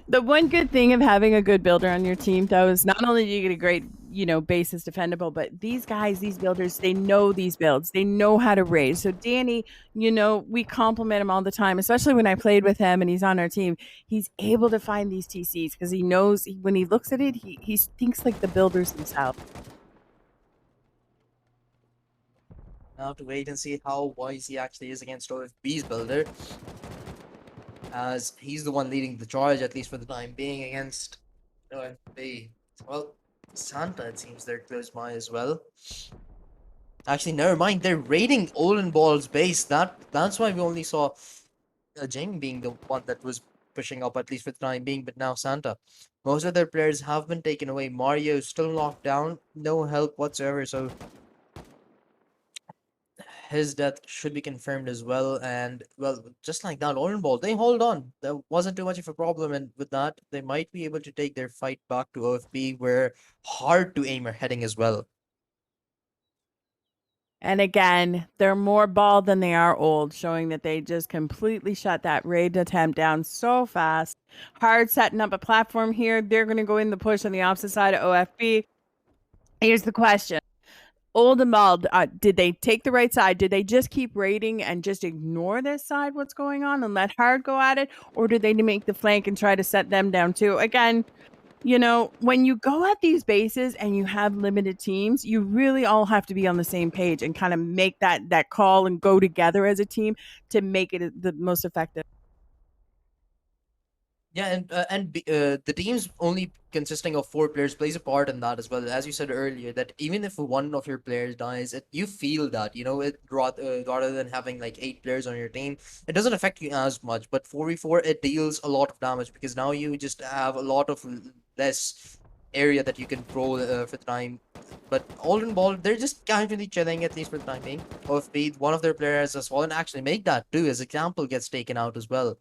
The one good thing of having a good builder on your team, though, is not only do you get a great, base is defendable, but these guys, these builders, they know these builds. They know how to raise. So Danny, we compliment him all the time, especially when I played with him and he's on our team. He's able to find these TCs because he knows when he looks at it, he thinks like the builders themselves. Now have to wait and see how wise he actually is against OFB's builder, as he's the one leading the charge, at least for the time being, against OFB. Well, Santa, it seems they're close by as well. Actually, never mind. They're raiding Olin Ball's base. That's why we only saw Jing being the one that was pushing up, at least for the time being. But now Santa. Most of their players have been taken away. Mario is still locked down. No help whatsoever. So his death should be confirmed as well. And well, just like that, Olin Ball, they hold on. There wasn't too much of a problem. And with that, they might be able to take their fight back to OFB, where hard to aim are heading as well. And again, they're more bald than they are old, showing that they just completely shut that raid attempt down so fast. Hard setting up a platform here. They're going to go in the push on the opposite side of OFB. Here's the question. Old and Bald, did they take the right side? Did they just keep raiding and just ignore this side, what's going on, and let Hard go at it? Or did they make the flank and try to set them down too? Again, when you go at these bases and you have limited teams, you really all have to be on the same page and kind of make that call and go together as a team to make it the most effective. Yeah, the teams only consisting of 4 players plays a part in that as well. As you said earlier, that even if one of your players dies, you feel that, rather than having like 8 players on your team, it doesn't affect you as much. But 4v4, it deals a lot of damage because now you just have a lot of less area that you control for the time. But all in all, they're just casually chilling at least for the time being. Or if one of their players has fallen, actually make that too, as example gets taken out as well.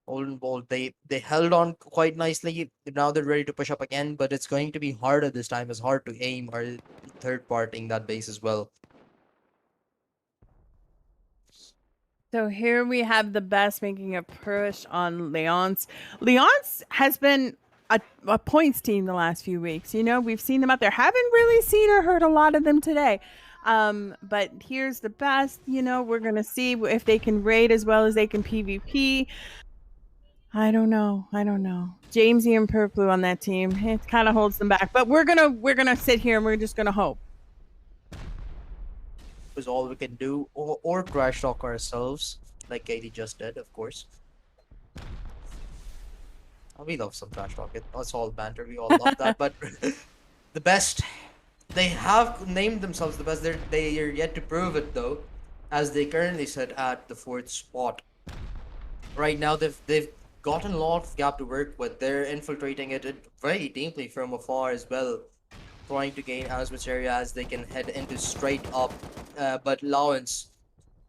All in all, they held on quite nicely. Now they're ready to push up again, but it's going to be harder this time. It's hard to aim or third parting that base as well. So here we have the best making a push on Leonce. Leonce has been a points team the last few weeks. We've seen them out there. Haven't really seen or heard a lot of them today. But here's the best. We're gonna see if they can raid as well as they can PvP. I don't know. Jamesy and Purple on that team. It kind of holds them back. But we're gonna sit here and we're just gonna hope. Was all we can do, or trash talk ourselves, like Katie just did, of course. Oh, we love some trash talk. It's all banter. We all love that. But the best, they have named themselves the best. They are yet to prove it though, as they currently sit at the 4th spot. Right now, they've gotten a lot of gap to work with. They're infiltrating it very deeply from afar as well, trying to gain as much area as they can head into straight up. But Lawrence,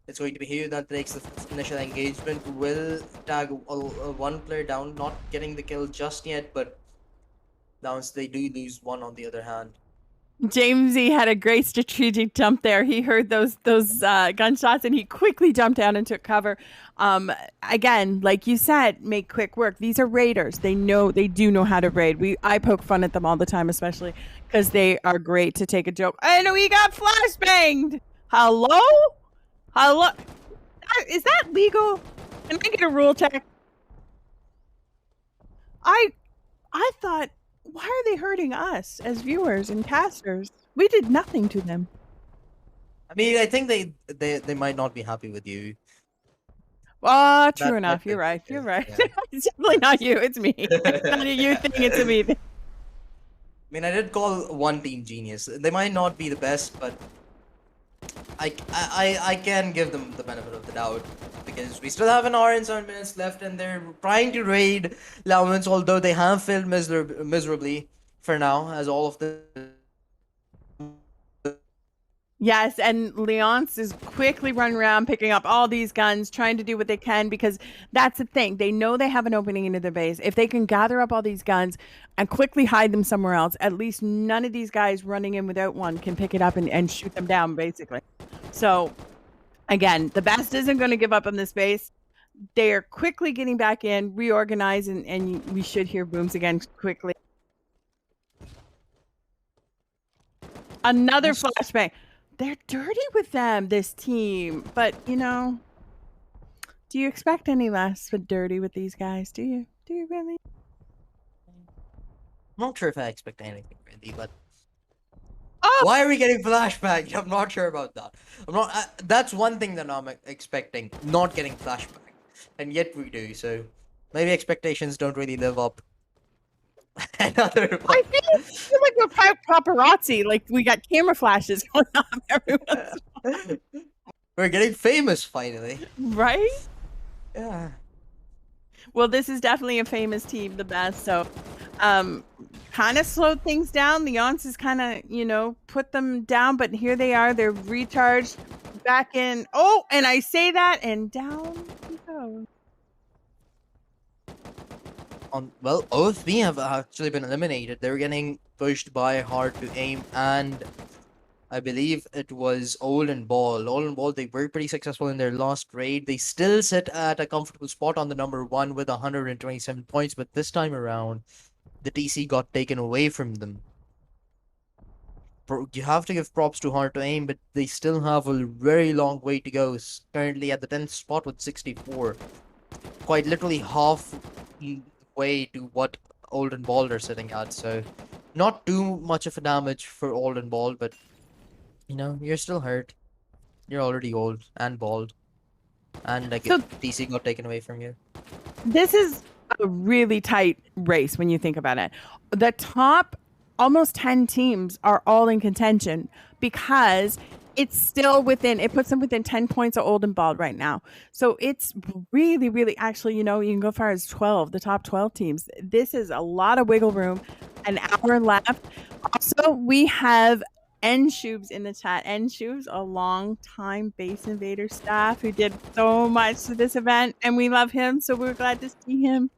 it's going to be here that takes the initial engagement. Will tag one player down, not getting the kill just yet, but Lawrence, they do lose one on the other hand. Jamesy had a great strategic jump there. He heard those gunshots and he quickly jumped down and took cover. Again, like you said, make quick work. These are raiders. They do know how to raid. I poke fun at them all the time, especially because they are great to take a joke. And we got flashbanged. Hello? Is that legal? Can I get a rule check? I thought, why are they hurting us as viewers and casters? We did nothing to them. I mean, I think they might not be happy with you. True enough. You're right. Yeah. It's definitely not you. It's me. It's not a you thing. It's a me thing. I mean, I did call one team genius. They might not be the best, but I can give them the benefit of the doubt because we still have an hour and 7 minutes left, and they're trying to raid Lawrence, although they have failed miserably for now, as all of the. Yes, and Leonce is quickly running around picking up all these guns, trying to do what they can because that's the thing. They know they have an opening into their base. If they can gather up all these guns and quickly hide them somewhere else, at least none of these guys running in without one can pick it up and shoot them down, basically. So, again, the best isn't going to give up on this base. They are quickly getting back in, reorganize, and we should hear booms again quickly. Another flashbang. They're dirty with them, this team. But, do you expect any less but dirty with these guys? Do you? Do you really? I'm not sure if I expect anything really, but Oh! why are we getting flashback? I'm not sure about that. I'm not. That's one thing that I'm expecting, not getting flashback, and yet we do. So maybe expectations don't really live up. Another one. I feel like we're paparazzi. Like we got camera flashes going on everywhere. We're getting famous finally. Right? Yeah. Well, this is definitely a famous team, the best. So, kind of slowed things down. Leonce is kind of, put them down, but here they are. They're recharged back in. Oh, and I say that, and down we go. Well, OFB have actually been eliminated. They're getting pushed by hard to aim, and I believe it was Old and Ball. Old and Ball, they were pretty successful in their last raid. They still sit at a comfortable spot on the number 1 with 127 points, but this time around, the TC got taken away from them. you have to give props to Hard to Aim, but they still have a very long way to go. Currently at the 10th spot with 64, quite literally half way to what Old and Bald are sitting at. So, not too much of a damage for Old and Bald, but you're still hurt. You're already old and bald, and like So TC got taken away from you. this is a really tight race when you think about it. The top almost 10 teams are all in contention because it's still it puts them within 10 points of Old and Bald right now. So it's really, really, actually, you can go far as 12, the top 12 teams. This is a lot of wiggle room. An hour left. Also, we have Shoobs in the chat. Shoobs, a long time Base Invader staff who did so much to this event, and we love him, so we're glad to see him.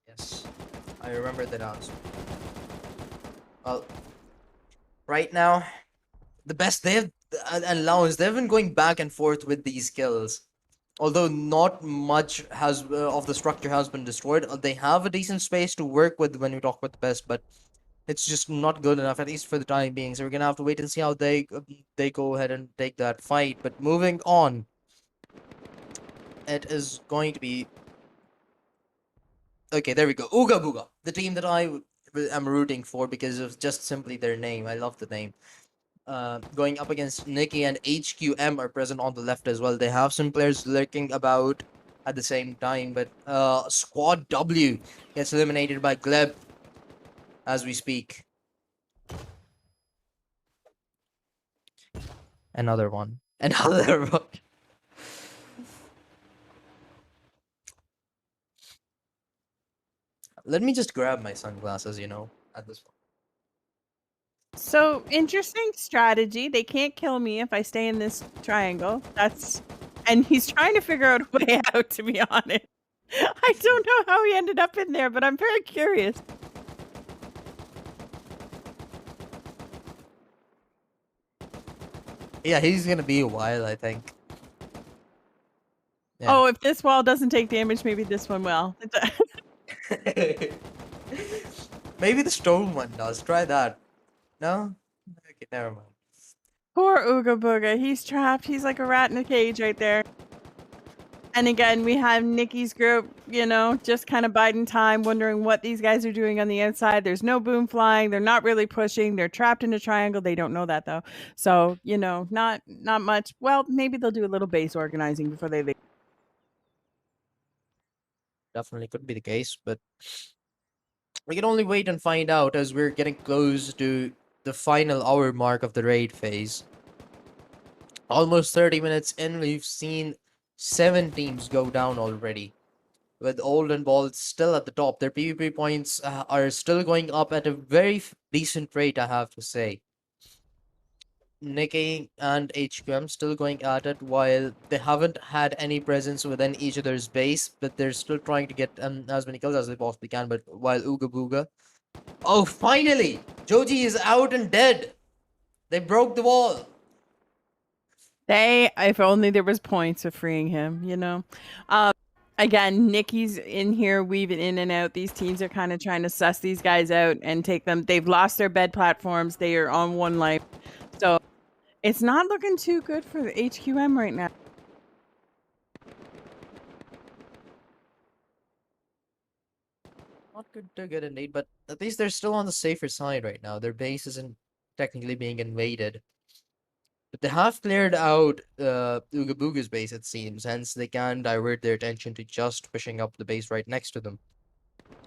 Yes, I remember that answer. Well, right now, the best they've and Lounge, they've been going back and forth with these kills. Although not much has of the structure has been destroyed, they have a decent space to work with when we talk about the best, but it's just not good enough, at least for the time being. So we're gonna have to wait and see how they go ahead and take that fight. But moving on, it is going to be okay. There we go. Ooga Booga, the team that I am rooting for because of just simply their name. I love the name. Going up against Nikki and HQM are present on the left as well. They have some players lurking about at the same time, but Squad W gets eliminated by Gleb as we speak. Another one. Another one. Let me just grab my sunglasses, at this point. So, interesting strategy. They can't kill me if I stay in this triangle. And he's trying to figure out a way out, to be honest. I don't know how he ended up in there, but I'm very curious. Yeah, he's gonna be a while, I think. Yeah. Oh, if this wall doesn't take damage, maybe this one will. Maybe the stone one does. Try that. No? Okay, never mind. Poor Ooga Booga. He's trapped. He's like a rat in a cage right there. And again, we have Nikki's group, just kind of biding time, wondering what these guys are doing on the outside. There's no boom flying. They're not really pushing. They're trapped in a triangle. They don't know that though. So, not much. Well, maybe they'll do a little base organizing before they leave. Definitely could be the case, but we can only wait and find out as we're getting close to the final hour mark of the raid phase. Almost 30 minutes in, we've seen 7 teams go down already. With Old and Bald still at the top. Their PvP points are still going up at a very decent rate, I have to say. Nikki and HQM still going at it while they haven't had any presence within each other's base, but they're still trying to get as many kills as they possibly can. But while Ooga Booga. Oh, finally! Joji is out and dead! They broke the wall! If only there was points of freeing him, Again, Nikki's in here weaving in and out. These teams are kind of trying to suss these guys out and take them. They've lost their bed platforms. They are on one life. So it's not looking too good for the HQM right now. Not good to get indeed, but at least they're still on the safer side right now. Their base isn't technically being invaded. But they have cleared out Ooga Booga's base, it seems, hence they can divert their attention to just pushing up the base right next to them.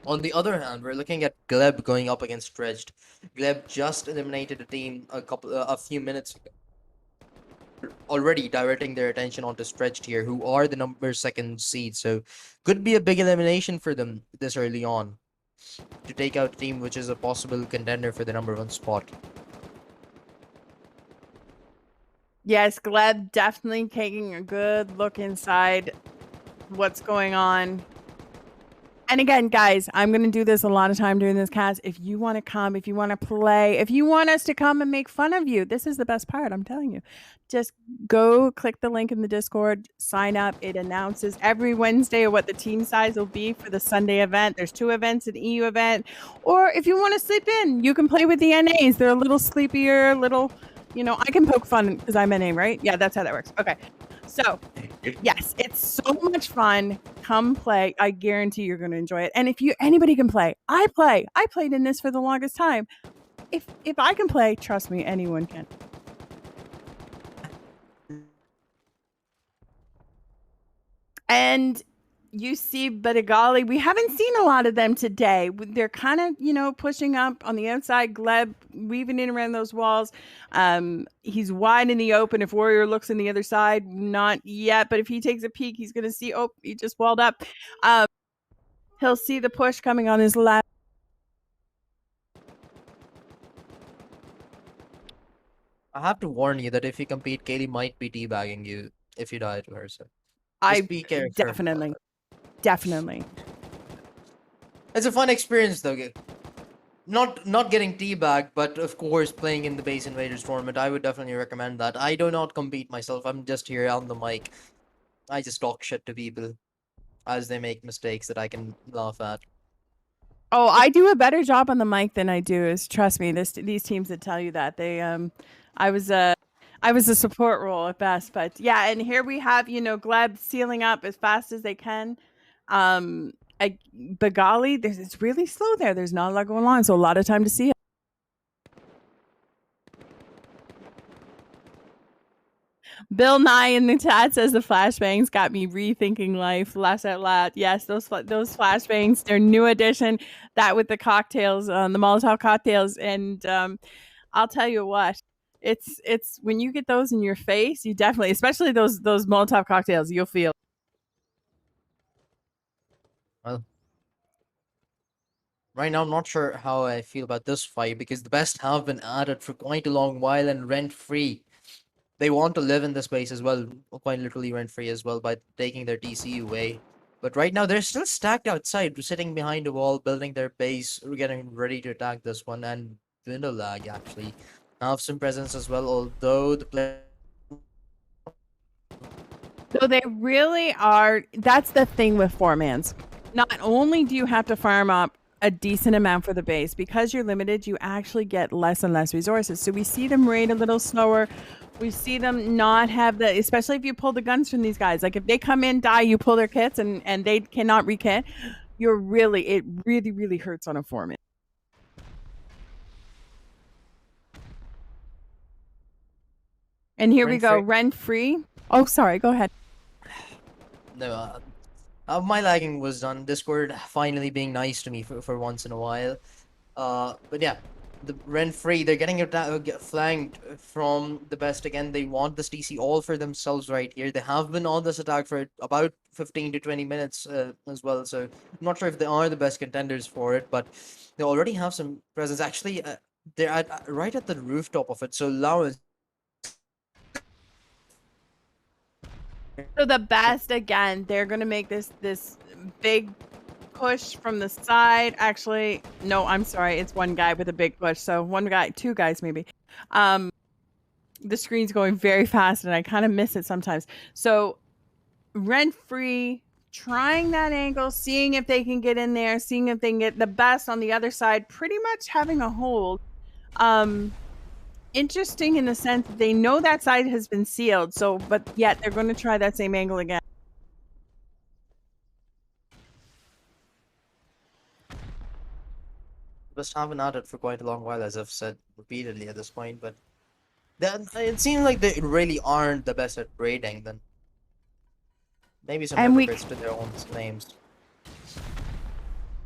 On the other hand, we're looking at Gleb going up against Stretched. Gleb just eliminated a team a few minutes ago. Already diverting their attention onto Stretched here, who are the number 2nd seed, so could be a big elimination for them this early on to take out a team which is a possible contender for the number 1 spot. Yes, Gleb definitely taking a good look inside what's going on. And again, guys, I'm going to do this a lot of time during this cast. If you want to come, if you want to play, if you want us to come and make fun of you, this is the best part. I'm telling you. Just go click the link in the Discord, sign up. It announces every Wednesday what the team size will be for the Sunday event. There's 2 events, an EU event. Or if you want to sleep in, you can play with the NAs. They're a little sleepier, little, I can poke fun because I'm NA, right? Yeah, that's how that works. Okay. So, yes, it's so much fun. Come play. I guarantee you're going to enjoy it. And if anybody can play, I play. I played in this for the longest time. If I can play, trust me, anyone can. And you see Badigali. We haven't seen a lot of them today. They're kind of, pushing up on the outside. Gleb weaving in around those walls. He's wide in the open. If Warrior looks in the other side, not yet. But if he takes a peek, he's going to see, he just walled up. He'll see the push coming on his left. I have to warn you that if you compete, Kaylee might be teabagging you if you die to her. So I just be careful. definitely. It's a fun experience though. Not getting teabagged, but of course playing in the base Invaders tournament. I would definitely recommend that. I do not compete myself. I'm just here on the mic. I just talk shit to people as they make mistakes that I can laugh at. Oh, I do a better job on the mic than I do. Is trust me. These teams that tell you that I was a support role at best, but yeah. And here we have Gleb sealing up as fast as they can. Bagali, it's really slow there. There's not a lot going on, so a lot of time to see it. Bill Nye in the chat says the flashbangs got me rethinking life. Laugh out loud. Yes, those flashbangs, they're new addition. That with the cocktails, the Molotov cocktails, and I'll tell you what, it's when you get those in your face, you definitely, especially those Molotov cocktails, you'll feel. Well, right now I'm not sure how I feel about this fight because the best have been at it for quite a long while and rent free. They want to live in this space as well, quite literally rent free as well, by taking their TC away. But right now they're still stacked outside, sitting behind a wall, building their base, getting ready to attack this one. And Vindolag actually have some presence as well, although the play. So they really are. That's the thing with 4-mans. Not only do you have to farm up a decent amount for the base, because you're limited, you actually get less and less resources. So we see them raid a little slower. We see them not have especially if you pull the guns from these guys. Like if they come in, die, you pull their kits and they cannot rekit. It really hurts on a 4-man. And here we go, rent free. Oh, sorry, go ahead. No, my lagging was done. Discord finally being nice to me for once in a while. But yeah, the rent free, they're getting flanked from the best again. They want this TC all for themselves right here. They have been on this attack for about 15 to 20 minutes as well. So I'm not sure if they are the best contenders for it, but they already have some presence. Actually, they're right at the rooftop of it. So Lau is. So the best, again, they're going to make this big push from the side. Actually, no, I'm sorry. It's one guy with a big push. So one guy, 2 guys maybe. The screen's going very fast and I kind of miss it sometimes. So rent free, trying that angle, seeing if they can get in there, seeing if they can get the best on the other side, pretty much having a hold. Interesting in the sense that they know that side has been sealed, so but yet they're going to try that same angle again. Just haven't had it for quite a long while, as I've said repeatedly at this point, but it seems like they really aren't the best at raiding. Then maybe some hypocrites to their own names.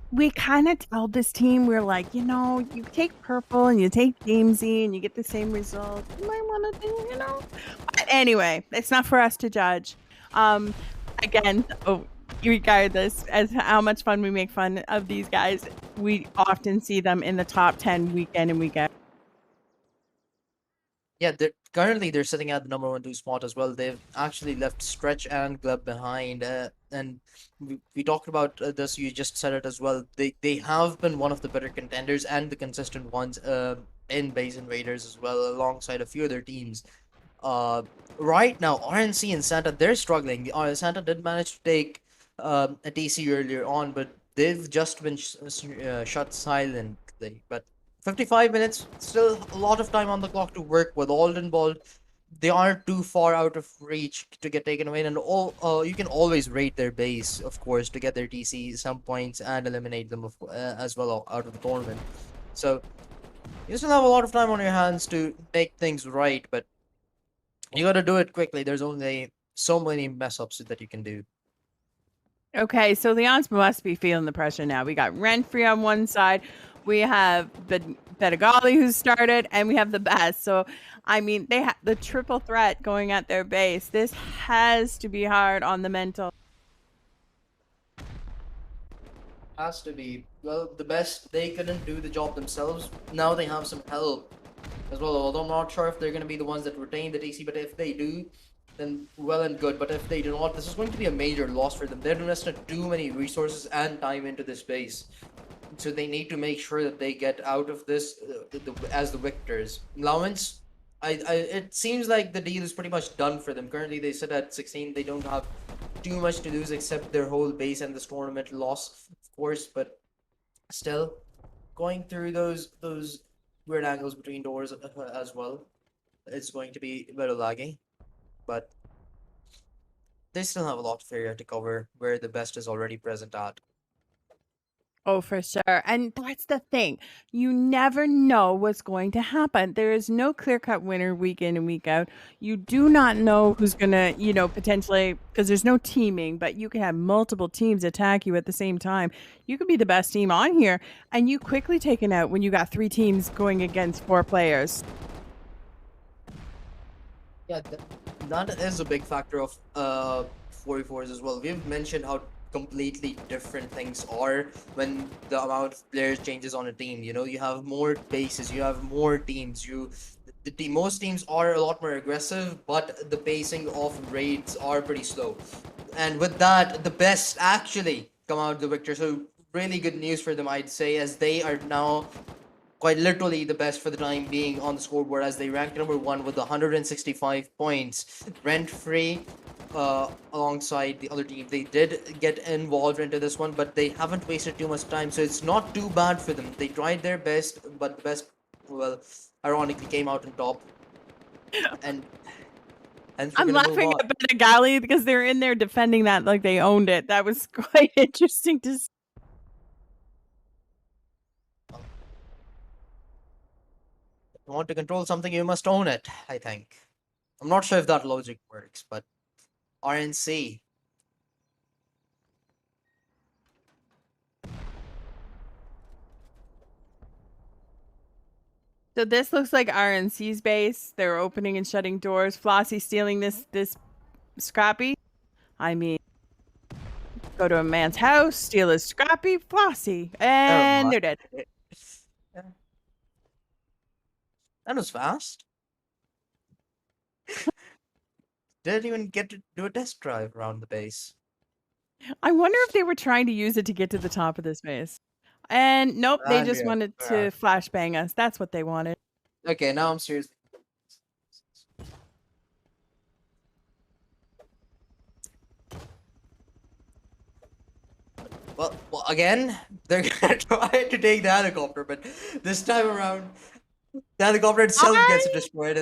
We kind of tell this team, we're like, you take purple and you take Jamesy and you get the same result. You might want to do, But anyway, it's not for us to judge. Again, regardless as how much fun we make fun of these guys, we often see them in the top 10 week in and week out. Yeah, currently they're sitting at the number 1, 2 spot as well. They've actually left Stretch and Gleb behind, and we talked about this. You just said it as well. They have been one of the better contenders and the consistent ones in Base Invaders as well, alongside a few other teams. Uh, right now, RNC and Santa, they're struggling. Santa did manage to take a TC earlier on, but they've just been shut silently. But 55 minutes, still a lot of time on the clock to work with. Alden Ball, they aren't too far out of reach to get taken away, and you can always rate their base, of course, to get their TC some points and eliminate them as well out of the tournament. So you still have a lot of time on your hands to make things right, but you gotta do it quickly. There's only so many mess ups that you can do. Okay, so Leon's must be feeling the pressure now. We got Renfrey on one side, we have Bedagali who started, and we have the best. So, I mean, they have the triple threat going at their base. This has to be hard on the mental. Has to be. Well, the best, they couldn't do the job themselves. Now they have some help as well. Although I'm not sure if they're gonna be the ones that retain the TC, but if they do, then well and good. But if they do not, this is going to be a major loss for them. They've invested too many resources and time into this base. So they need to make sure that they get out of this as the victors. Allowance, it seems like the deal is pretty much done for them. Currently, they sit at 16. They don't have too much to lose except their whole base and this tournament loss, of course. But still, going through those weird angles between doors as well, it's going to be a bit of laggy. But they still have a lot of area to cover where the best is already present at. Oh, for sure. And that's the thing. You never know what's going to happen. There is no clear cut winner week in and week out. You do not know who's going to, potentially, because there's no teaming, but you can have multiple teams attack you at the same time. You could be the best team on here, and you quickly taken out when you got 3 teams going against 4 players. Yeah, that is a big factor of 44s as well. We've mentioned how completely different things are when the amount of players changes on a team. You know, you have more bases, you have more teams. Most teams are a lot more aggressive, but the pacing of raids are pretty slow. And with that, the best actually come out the victor. So really good news for them, I'd say, as they are now quite literally the best for the time being on the scoreboard as they ranked number 1 with 165 points, rent free. Alongside the other team, they did get involved into this one, but they haven't wasted too much time, so it's not too bad for them. They tried their best, but the best, well, ironically, came out on top, and hence we're I'm gonna move laughing on. at Benagali because they're in there defending that like they owned it. That was quite interesting to see. If you want to control something, you must own it. I think. I'm not sure if that logic works, but RNC. So this looks like RNC's base. They're opening and shutting doors. Flossie stealing this Scrappy. I mean, go to a man's house, steal his Scrappy, Flossie, Never and mind. they're dead. Yeah, that was fast. Didn't even get to do a test drive around the base. I wonder if they were trying to use it to get to the top of this base. And nope, they And just yeah, wanted to flashbang us. That's what they wanted. okay, now I'm serious. Well, again, they're gonna try to take the helicopter, but this time around, the helicopter itself I gets destroyed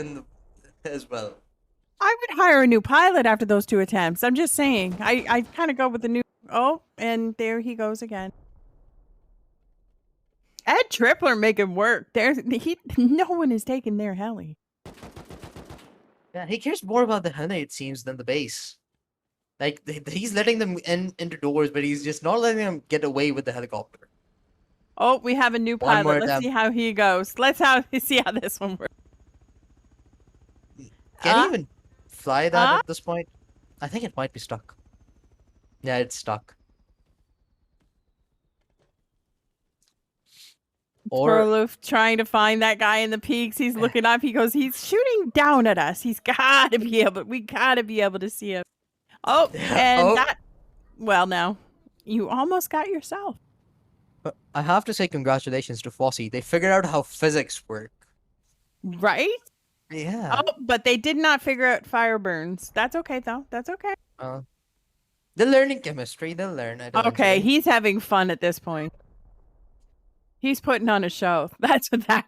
as well. I would hire a new pilot after those 2 attempts. I'm just saying. I kind of go with the new. Oh, and there he goes again. Ed Tripler make him work. No one is taking their heli. Yeah, he cares more about the heli, it seems, than the base. Like he's letting them into doors, but he's just not letting them get away with the helicopter. Oh, we have a new One more pilot. Let's see attempt. how he goes. See how this one works. Can he Uh, even fly that uh, at this point? I think it might be stuck. Yeah, it's stuck. Or Turlough trying to find that guy in the peaks. He's looking up. He goes, he's shooting down at us. We gotta be able to see him. Oh, and oh, that, well, now you almost got yourself. I have to say congratulations to Fossey. They figured out how physics work. Right? Oh, Yeah. but they did not figure out fire burns. That's okay, though. That's okay. Uh, they're learning chemistry. They'll learn it Okay, eventually. he's having fun at this point. He's putting on a show. That's what that.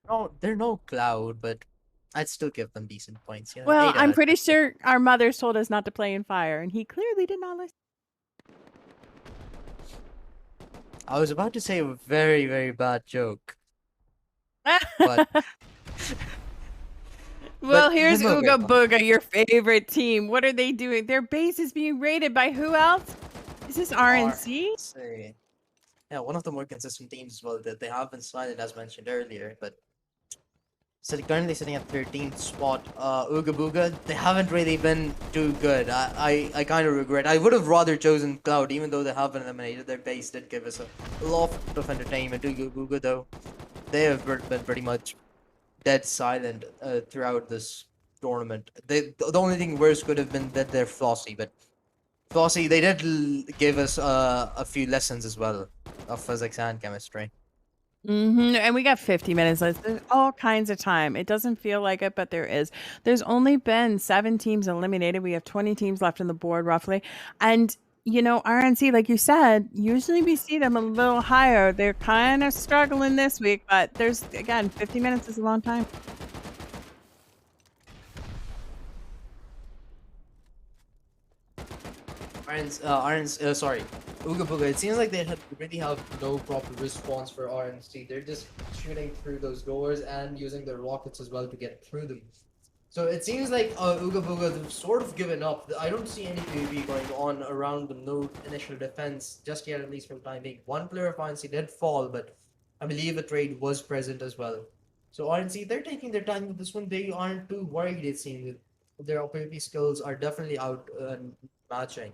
No, they're no cloud, but I'd still give them decent points. Well, 8 out I'm of pretty 10. sure our mothers told us not to play in fire, and he clearly did not listen. I was about to say a very, very bad joke, but Well, then here's we'll get Ooga on. Booga, your favorite team. What are they doing? Their base is being raided by who else? Is this RNC? RNC. Yeah, one of the more consistent teams as well that they have been silent as mentioned earlier, but currently sitting at 13th spot. Ooga Booga, they haven't really been too good. I kind of regret. I would have rather chosen Cloud, even though they have been eliminated. Their base did give us a lot of entertainment. Ooga Booga, though, they have been pretty much dead silent throughout this tournament. The only thing worse could have been that they're Flossie, but Flossie, they did give us a few lessons as well of physics and chemistry. And we got 50 minutes left. There's all kinds of time. It doesn't feel like it, but there is. There's only been 7 teams eliminated. We have 20 teams left on the board, roughly. And, RNC, like you said, usually we see them a little higher. They're kind of struggling this week, but again, 50 minutes is a long time. Sorry, Ooga Booga. It seems like they really have no proper response for RNC. They're just shooting through those doors and using their rockets as well to get through them. So it seems like Ooga Booga have sort of given up. I don't see any PvP going on around them. No initial defense just yet, at least for the time being. One player of RNC did fall, but I believe a trade was present as well. So RNC, they're taking their time with this one. They aren't too worried. It seems their PvP skills are definitely out matching.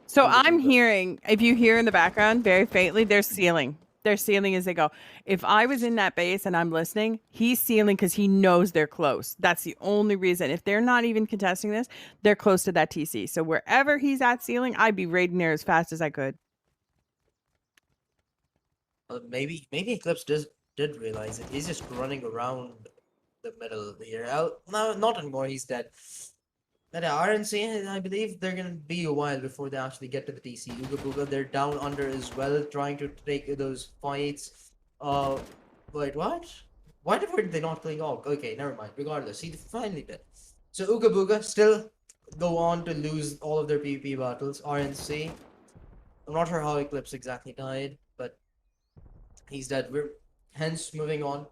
So Ooga I'm Booga. hearing, if you hear in the background very faintly, they're sealing. They're sealing as they go. If I was in that base and I'm listening, he's sealing because he knows they're close. That's the only reason. If they're not even contesting this, they're close to that TC. So wherever he's at sealing, I'd be raiding there as fast as I could. Maybe Eclipse did realize it. He's just running around the middle here. No, not anymore. He's dead. But RNC, I believe they're gonna be a while before they actually get to the TC. Ooga Booga, they're down under as well, trying to take those fights. Wait, what? Why were they not playing Og? Okay, never mind. Regardless, he finally did. So Ooga Booga still go on to lose all of their PvP battles. RNC, I'm not sure how Eclipse exactly died, but he's dead. We're hence moving on.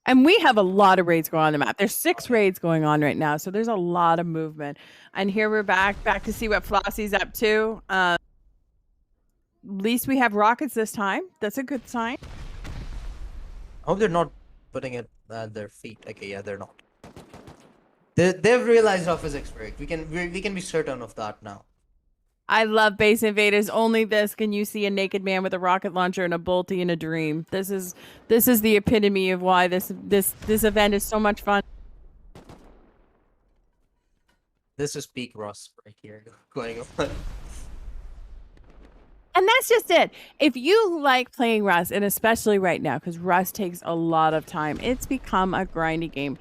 And we have a lot of raids going on the map. There's 6 raids going on right now, so there's a lot of movement. And here we're back to see what Flossie's up to. At least we have rockets this time. That's a good sign. I hope they're not putting it at their feet. Okay, yeah, they're not. They've realized how physics work. We can be certain of that now. I love Base Invaders. Only this can you see a naked man with a rocket launcher and a bolty in a dream. This is the epitome of why this event is so much fun. This is peak Rust right here going on. And that's just it. If you like playing Rust, and especially right now, because Rust takes a lot of time, it's become a grindy game.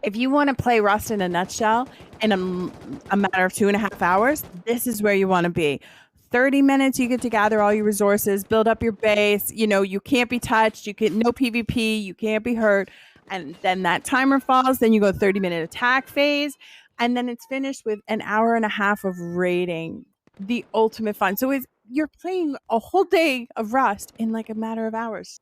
If you want to play Rust in a nutshell in a matter of 2.5 hours, this is where you want to be. 30 minutes, you get to gather all your resources, build up your base. You can't be touched. You get no PvP. You can't be hurt. And then that timer falls. Then you go 30-minute attack phase. And then it's finished with an hour and a half of raiding. The ultimate fun. So you're playing a whole day of Rust in like a matter of hours.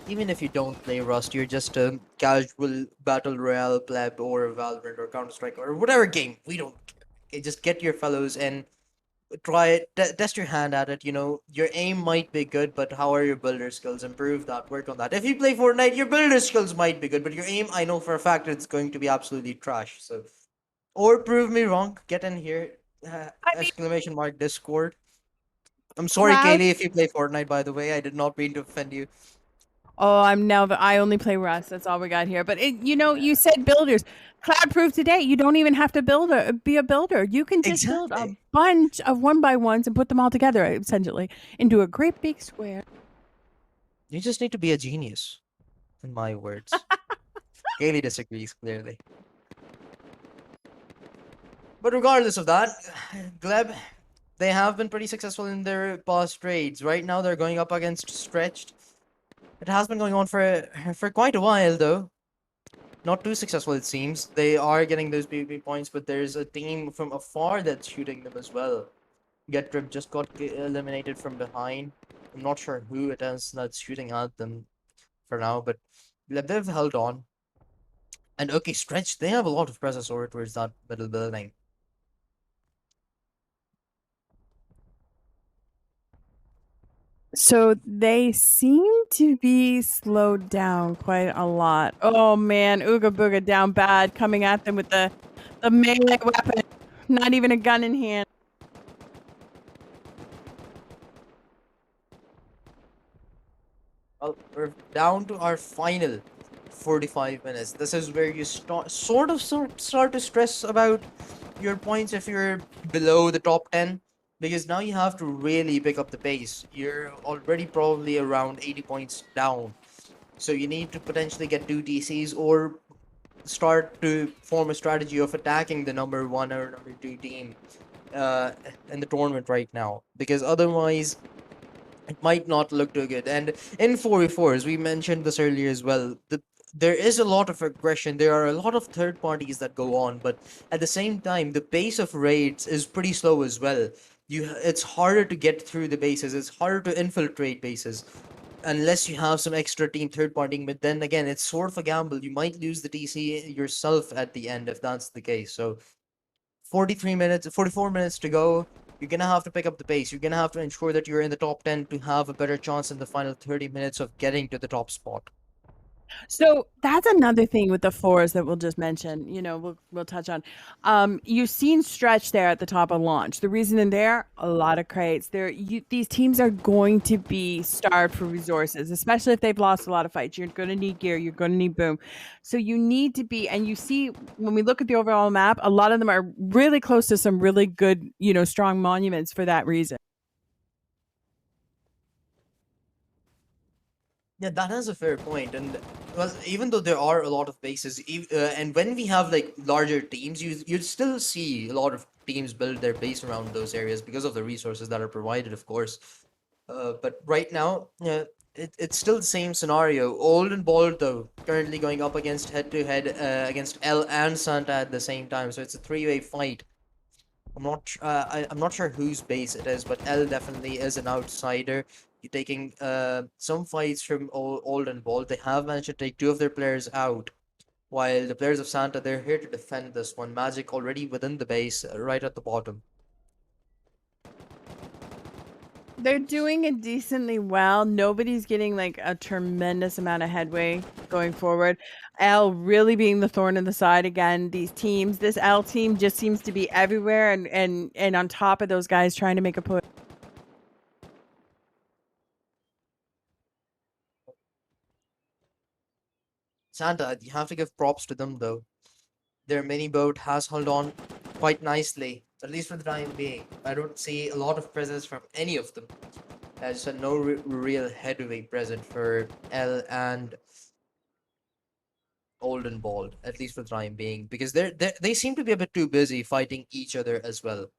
Even if you don't play Rust, you're just a casual battle royale pleb or Valorant or Counter Strike or whatever game. We don't care. Okay, just get your fellows and try it. Test your hand at it. Your aim might be good, but how are your builder skills? Improve that. Work on that. If you play Fortnite, your builder skills might be good, but your aim, I know for a fact, it's going to be absolutely trash. So, or prove me wrong. Get in here. I mean, Exclamation mark Discord. I'm sorry, Cloud. Kaylee, if you play Fortnite, by the way. I did not mean to offend you. Oh, I only play Rust. That's all we got here. But you said builders. Cloud proved today you don't even have to be a builder. You can just build a Exactly. bunch of one by ones and put them all together essentially into a great big square. You just need to be a genius, in my words. Kaylee disagrees, clearly. But regardless of that, Gleb, they have been pretty successful in their past trades. Right now, they're going up against Stretched. It has been going on for quite a while, though. Not too successful, it seems. They are getting those PvP points, but there's a team from afar that's shooting them as well. Get Trip just got eliminated from behind. I'm not sure who it is that's shooting at them for now, but they've held on. And okay, Stretch, they have a lot of presence over towards that middle building. So they seem to be slowed down quite a lot. Oh man, Ooga Booga down bad, coming at them with the melee weapon. Not even a gun in hand. Well, we're down to our final 45 minutes. This is where you start to stress about your points if you're below the top 10, because now you have to really pick up the pace. You're already probably around 80 points down. So you need to potentially get 2 TCs or start to form a strategy of attacking the number 1 or number 2 team uh, in the tournament right now, because otherwise it might not look too good. And in 4v4, as we mentioned this earlier as well, there is a lot of aggression. There are a lot of third parties that go on, but at the same time, the pace of raids is pretty slow as well. It's harder to get through the bases. It's harder to infiltrate bases unless you have some extra team third partying. But then again, it's sort of a gamble. You might lose the TC yourself at the end if that's the case. So 43 minutes, 44 minutes to go. You're gonna have to pick up the pace. You're gonna have to ensure that you're in the top 10 to have a better chance in the final 30 minutes of getting to the top spot. So that's another thing with the fours that we'll just mention. We'll touch on. You've seen Stretch there at the top of launch. The reason in there, a lot of crates. These teams are going to be starved for resources, especially if they've lost a lot of fights. You're going to need gear. You're going to need boom. So you need to be, and you see when we look at the overall map, a lot of them are really close to some really good, strong monuments for that reason. Yeah, that is a fair point. And well, even though there are a lot of bases, and when we have like larger teams, you'd still see a lot of teams build their base around those areas because of the resources that are provided, of course. But right now, it's still the same scenario. Old and Bald, though, currently going up against head to head against L and Santa at the same time. So it's a three-way fight. I'm not sure whose base it is, but L definitely is an outsider. You're taking some fights from Old and Bald. They have managed to take two of their players out, while the players of Santa, they're here to defend this one. Magic already within the base, right at the bottom. They're doing it decently well. Nobody's getting like a tremendous amount of headway going forward. L really being the thorn in the side again. These teams, this L team just seems to be everywhere and on top of those guys trying to make a push. Santa, you have to give props to them though. Their mini boat has held on quite nicely, at least for the time being. I don't see a lot of presence from any of them. As said, no real heavyweight present for L and Old and Bald, at least for the time being, because they seem to be a bit too busy fighting each other as well,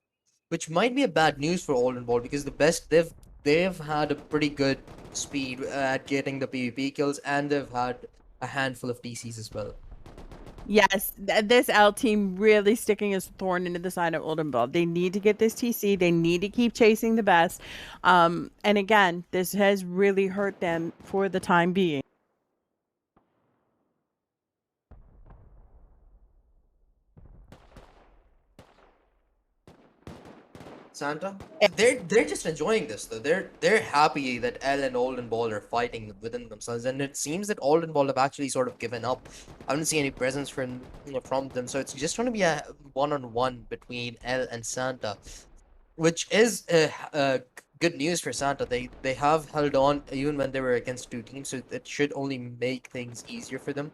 which might be a bad news for Old and Bald because the best they've had a pretty good speed at getting the PvP kills, and they've had a handful of TCs as well. Yes, this L team really sticking his thorn into the side of Oldenburg. They need to get this TC. They need to keep chasing the best. And again, this has really hurt them for the time being. Santa, they're just enjoying this though. They're happy that L and Old and Ball are fighting within themselves, and it seems that Old and Ball have actually sort of given up. I don't see any presence from them, so it's just going to be a one-on-one between L and Santa, which is good news for Santa. They have held on even when they were against two teams, so it should only make things easier for them.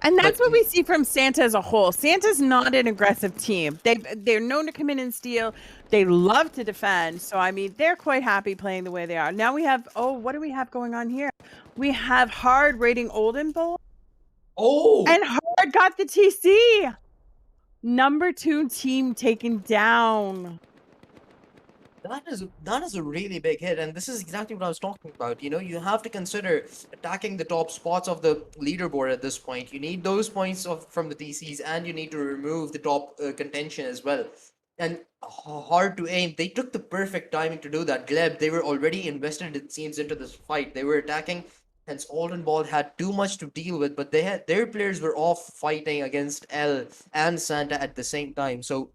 And that's But what we see from Santa as a whole. Santa's not an aggressive team. They're known to come in and steal. They love to defend. So I mean, they're quite happy playing the way they are. Now we have what do we have going on here? We have Hard raiding Olden Bowl, oh, and Hard got the TC. Number 2 team taken down. that is a really big hit, and this is exactly what I was talking about. You know, you have to consider attacking the top spots of the leaderboard at this point. You need those points from the TCs, and you need to remove the top contention as well. And hard to aim. They took the perfect timing to do that. Gleb, they were already invested, it seems, into this fight. They were attacking. Hence, Alden Ball had too much to deal with, but they had their players were off fighting against L and Santa at the same time. So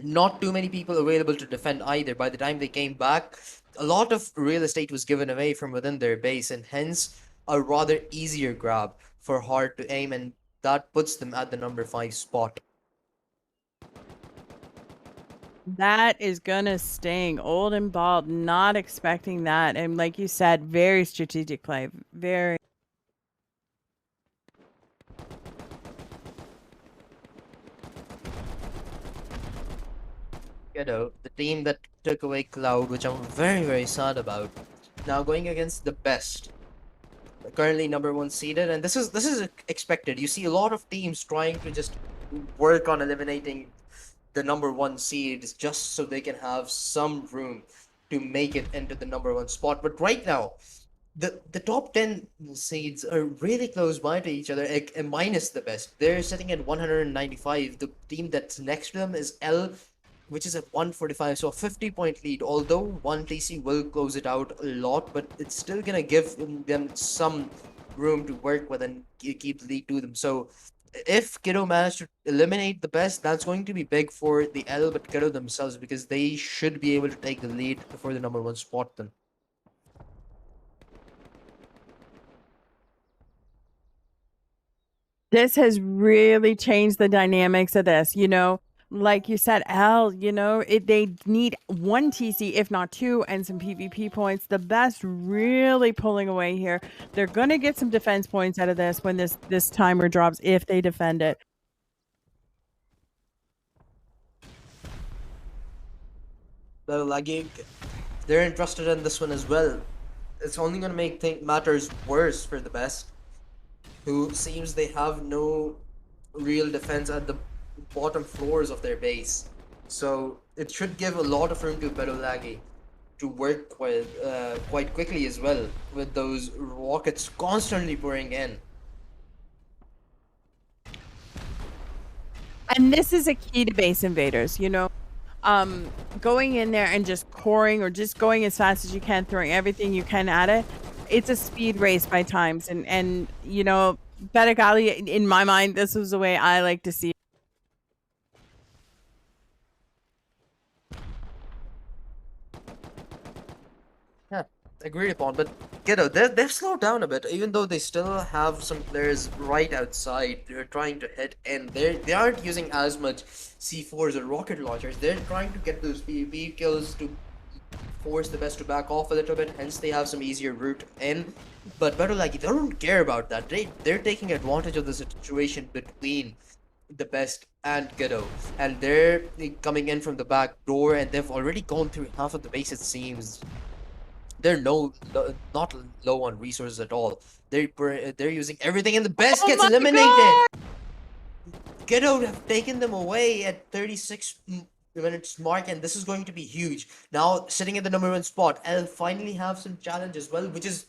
not too many people available to defend either. By the time they came back, a lot of real estate was given away from within their base, and hence a rather easier grab for hard to aim, and that puts them at the number 5 spot. That is gonna sting. Old and Bald, not expecting that. And like you said, very strategic play. Very. You know, the team that took away Cloud, which I'm very, very sad about, now going against the best, currently number 1 seeded, and this is expected. You see a lot of teams trying to just work on eliminating the number 1 seeds just so they can have some room to make it into the number 1 spot. But right now, the top 10 seeds are really close by to each other, minus the best. They're sitting at 195. The team that's next to them is L, which is at 145, so a 50-point lead. Although one TC will close it out a lot, but it's still gonna give them some room to work with and keep the lead to them. So if Kiddo managed to eliminate the best, that's going to be big for the L, but Kiddo themselves, because they should be able to take the lead before the number 1 spot then. This has really changed the dynamics of this. Like you said, L, they need one TC, if not 2, and some PvP points. The best really pulling away here. They're going to get some defense points out of this when this timer drops, if they defend it. Well, like they're interested in this one as well. It's only going to make matters worse for the best, who seems they have no real defense at the bottom floors of their base. So it should give a lot of room to Bedolagi to work with quite quickly as well, with those rockets constantly pouring in. And this is a key to base invaders, going in there and just coring or just going as fast as you can, throwing everything you can at it. It's a speed race by times. And Betagali, in my mind, this was the way I like to see it. Yeah, agreed upon. But they've slowed down a bit, even though they still have some players right outside. They're trying to hit in. They aren't using as much C4s or rocket launchers. They're trying to get those PvP kills to force the best to back off a little bit. Hence, they have some easier route in. But better like they don't care about that. They're taking advantage of the situation between the best and Ghetto, and they're coming in from the back door, and they've already gone through half of the base. It seems they're not low on resources at all. They're using everything, and the best Oh gets my eliminated. God! Ghetto have taken them away at 36 minutes mark, and this is going to be huge. Now sitting at the number 1 spot, I'll finally have some challenge as well, which is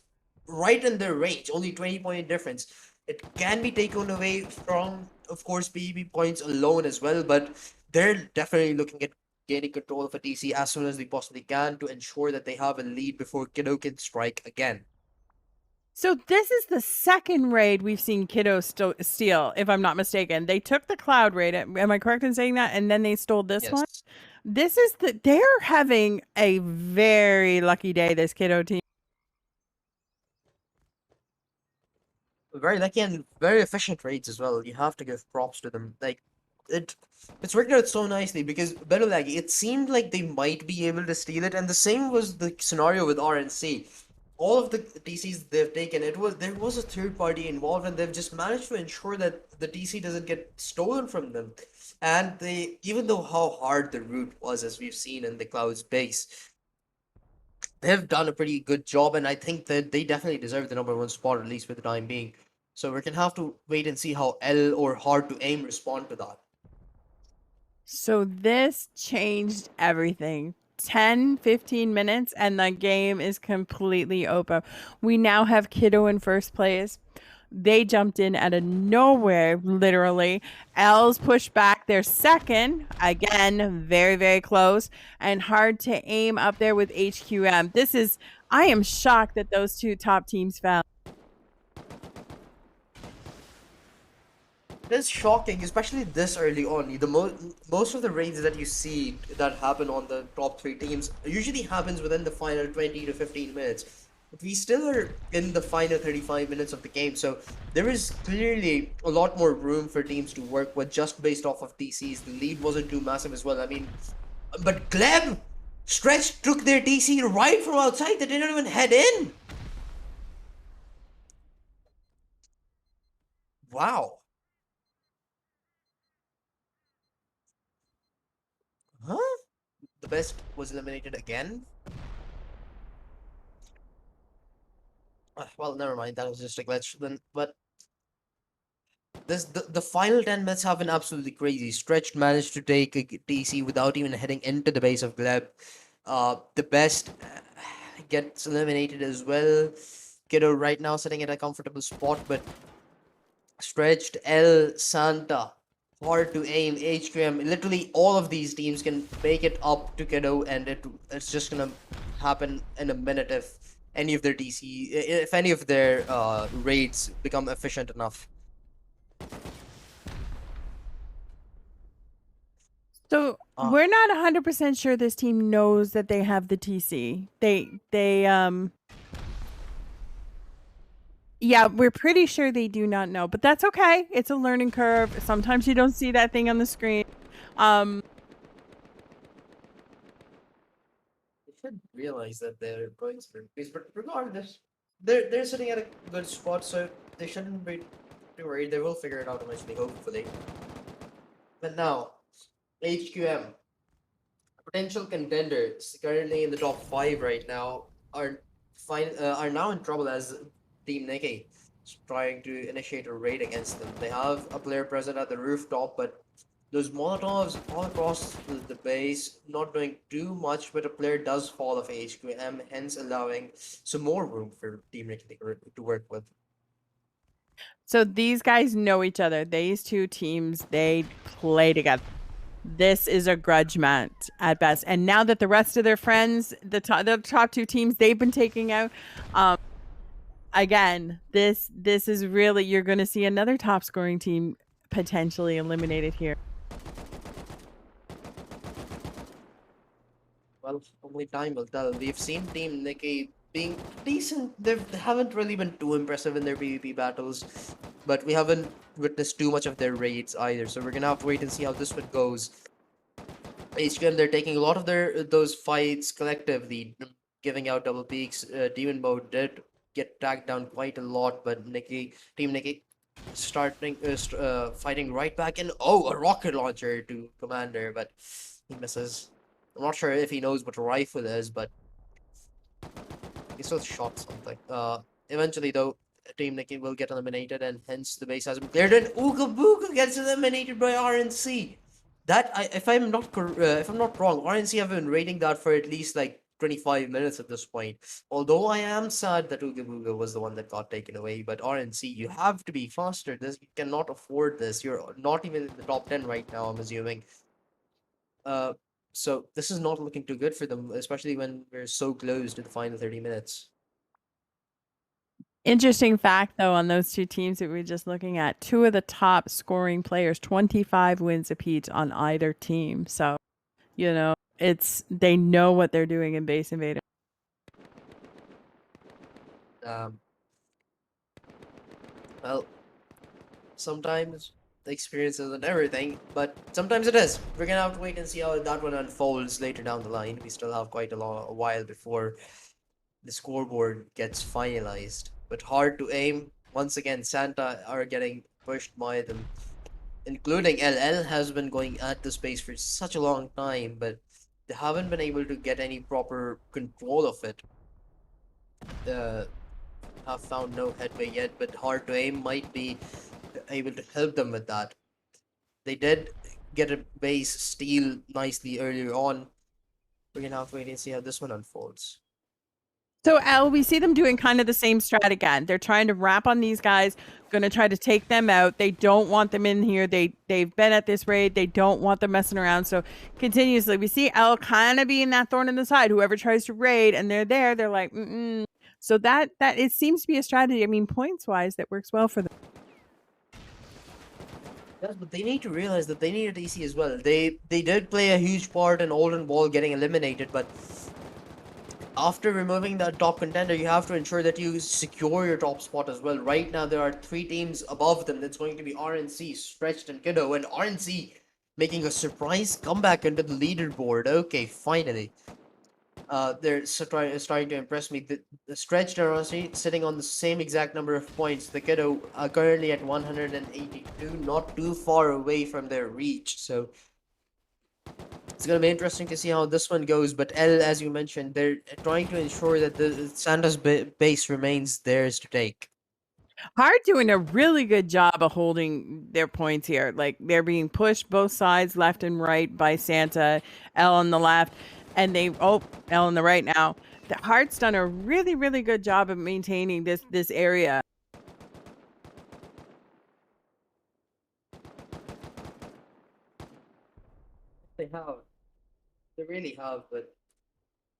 right in their range. Only 20-point difference. It can be taken away from, of course, PvP points alone as well, but they're definitely looking at gaining control of a TC as soon as they possibly can to ensure that they have a lead before Kiddo can strike again. So this is the second raid we've seen Kiddo steal, if I'm not mistaken. They took the Cloud raid. Am I correct in saying that? And then they stole this one. Yes. They're having a very lucky day, this Kiddo team. Very lucky and very efficient raids as well. You have to give props to them. Like, it's worked out so nicely because Belolag, it seemed like they might be able to steal it, and the same was the scenario with RNC. All of the TCs they've taken, there was a third party involved, and they've just managed to ensure that the TC doesn't get stolen from them. And they, even though how hard the route was, as we've seen in the Cloud's base, they've done a pretty good job, and I think that they definitely deserve the number one spot, at least for the time being. So we're gonna have to wait and see how L or Hard to Aim respond to that. So this changed everything. 10, 15 minutes, and the game is completely open. We now have Kiddo in first place. They jumped in out of nowhere, literally. L's pushed back. They're second. Again, very, very close. And hard to aim up there with HQM. I am shocked that those two top teams fell. It is shocking, especially this early on. Most of the raids that you see that happen on the top three teams usually happens within the final 20 to 15 minutes. But we still are in the final 35 minutes of the game, so there is clearly a lot more room for teams to work with just based off of TCs. The lead wasn't too massive as well. I mean, but Gleb Stretch took their TC right from outside. They didn't even head in. Wow. Huh? The best was eliminated again? Well, never mind. That was just a glitch. Then, but the final 10 minutes have been absolutely crazy. Stretched managed to take a DC without even heading into the base of Gleb. The best gets eliminated as well. Kiddo right now sitting at a comfortable spot, but Stretched, L, Santa, hard to aim, HQM. Literally, all of these teams can make it up to Kiddo, and it's just gonna happen in a minute if any of their if any of their raids become efficient enough. So Uh, we're not 100% sure this team knows that they have the TC. Yeah, we're pretty sure they do not know, but that's okay. It's a learning curve. Sometimes you don't see that thing on the screen. they should realize that they're going through this, but regardless, they're sitting at a good spot, so they shouldn't be too worried. They will figure it out eventually, hopefully. But now, HQM. Potential contenders currently in the top five right now are now in trouble as Team Nikki is trying to initiate a raid against them. They have a player present at the rooftop, but those Molotovs all across the base, not doing too much, but a player does fall off HQM, hence allowing some more room for Team Nikki to work with. So these guys know each other. These two teams, they play together. This is a grudge match at best. And now that the rest of their friends, the top two teams they've been taking out, again, this is really, you're going to see another top scoring team potentially eliminated here. Well, only time will tell. We've seen Team Nikki being decent. They haven't really been too impressive in their PvP battles, but we haven't witnessed too much of their raids either. So we're gonna have to wait and see how this one goes. HQM, they're taking a lot of those fights collectively, giving out double peaks. Demon Mode did get tagged down quite a lot, but Team Nikki, fighting right back, and oh, a rocket launcher to Commander, but he misses. I'm not sure if he knows what a rifle is, but he still shot something. Eventually though, Team Nikki will get eliminated, and hence the base has been cleared. And Ooga Booga gets eliminated by RNC. If I'm not wrong, RNC have been raiding that for at least like 25 minutes at this point. Although I am sad that Ooga Booga was the one that got taken away, but RNC, you have to be faster. You cannot afford this. You're not even in the top 10 right now, I'm assuming. Uh, so this is not looking too good for them, especially when we're so close to the final 30 minutes. Interesting fact, though, on those two teams that we were just looking at, two of the top scoring players, 25 wins apiece on either team. So, they know what they're doing in Base Invader. Um, well, sometimes. experiences and everything, but sometimes it is. We're gonna have to wait and see how that one unfolds later down the line. We still have quite a while before the scoreboard gets finalized. But hard to aim. Once again, Santa are getting pushed by them, including LL has been going at the space for such a long time, but they haven't been able to get any proper control of it. Uh, have found no headway yet, but hard to aim might be able to help them with that. They did get a base steal nicely earlier on. We're gonna have to wait and see how this one unfolds. So, Al, we see them doing kind of the same strat again. They're trying to wrap on these guys, going to try to take them out. They don't want them in here. They've been at this raid. They don't want them messing around. So, continuously, we see Al kind of being that thorn in the side. Whoever tries to raid and they're there, they're like, mm-mm. So that it seems to be a strategy. I mean, points wise, that works well for them. Yes, but they need to realize that they need a DC as well. They did play a huge part in Olden Ball getting eliminated, but after removing the top contender, you have to ensure that you secure your top spot as well. Right now, there are three teams above them. That's going to be RNC, Stretched, and Kiddo. And RNC making a surprise comeback into the leaderboard. Okay, finally. They're starting to impress me. The Stretched are honestly sitting on the same exact number of points. The Kiddo are currently at 182, not too far away from their reach. So it's gonna be interesting to see how this one goes. But L, as you mentioned, they're trying to ensure that the Santa's base remains theirs to take. Hard doing a really good job of holding their points here. Like they're being pushed both sides, left and right, by Santa, L on the left, and L on the right now. The Heart's done a really, really good job of maintaining this area. They have, they really have. But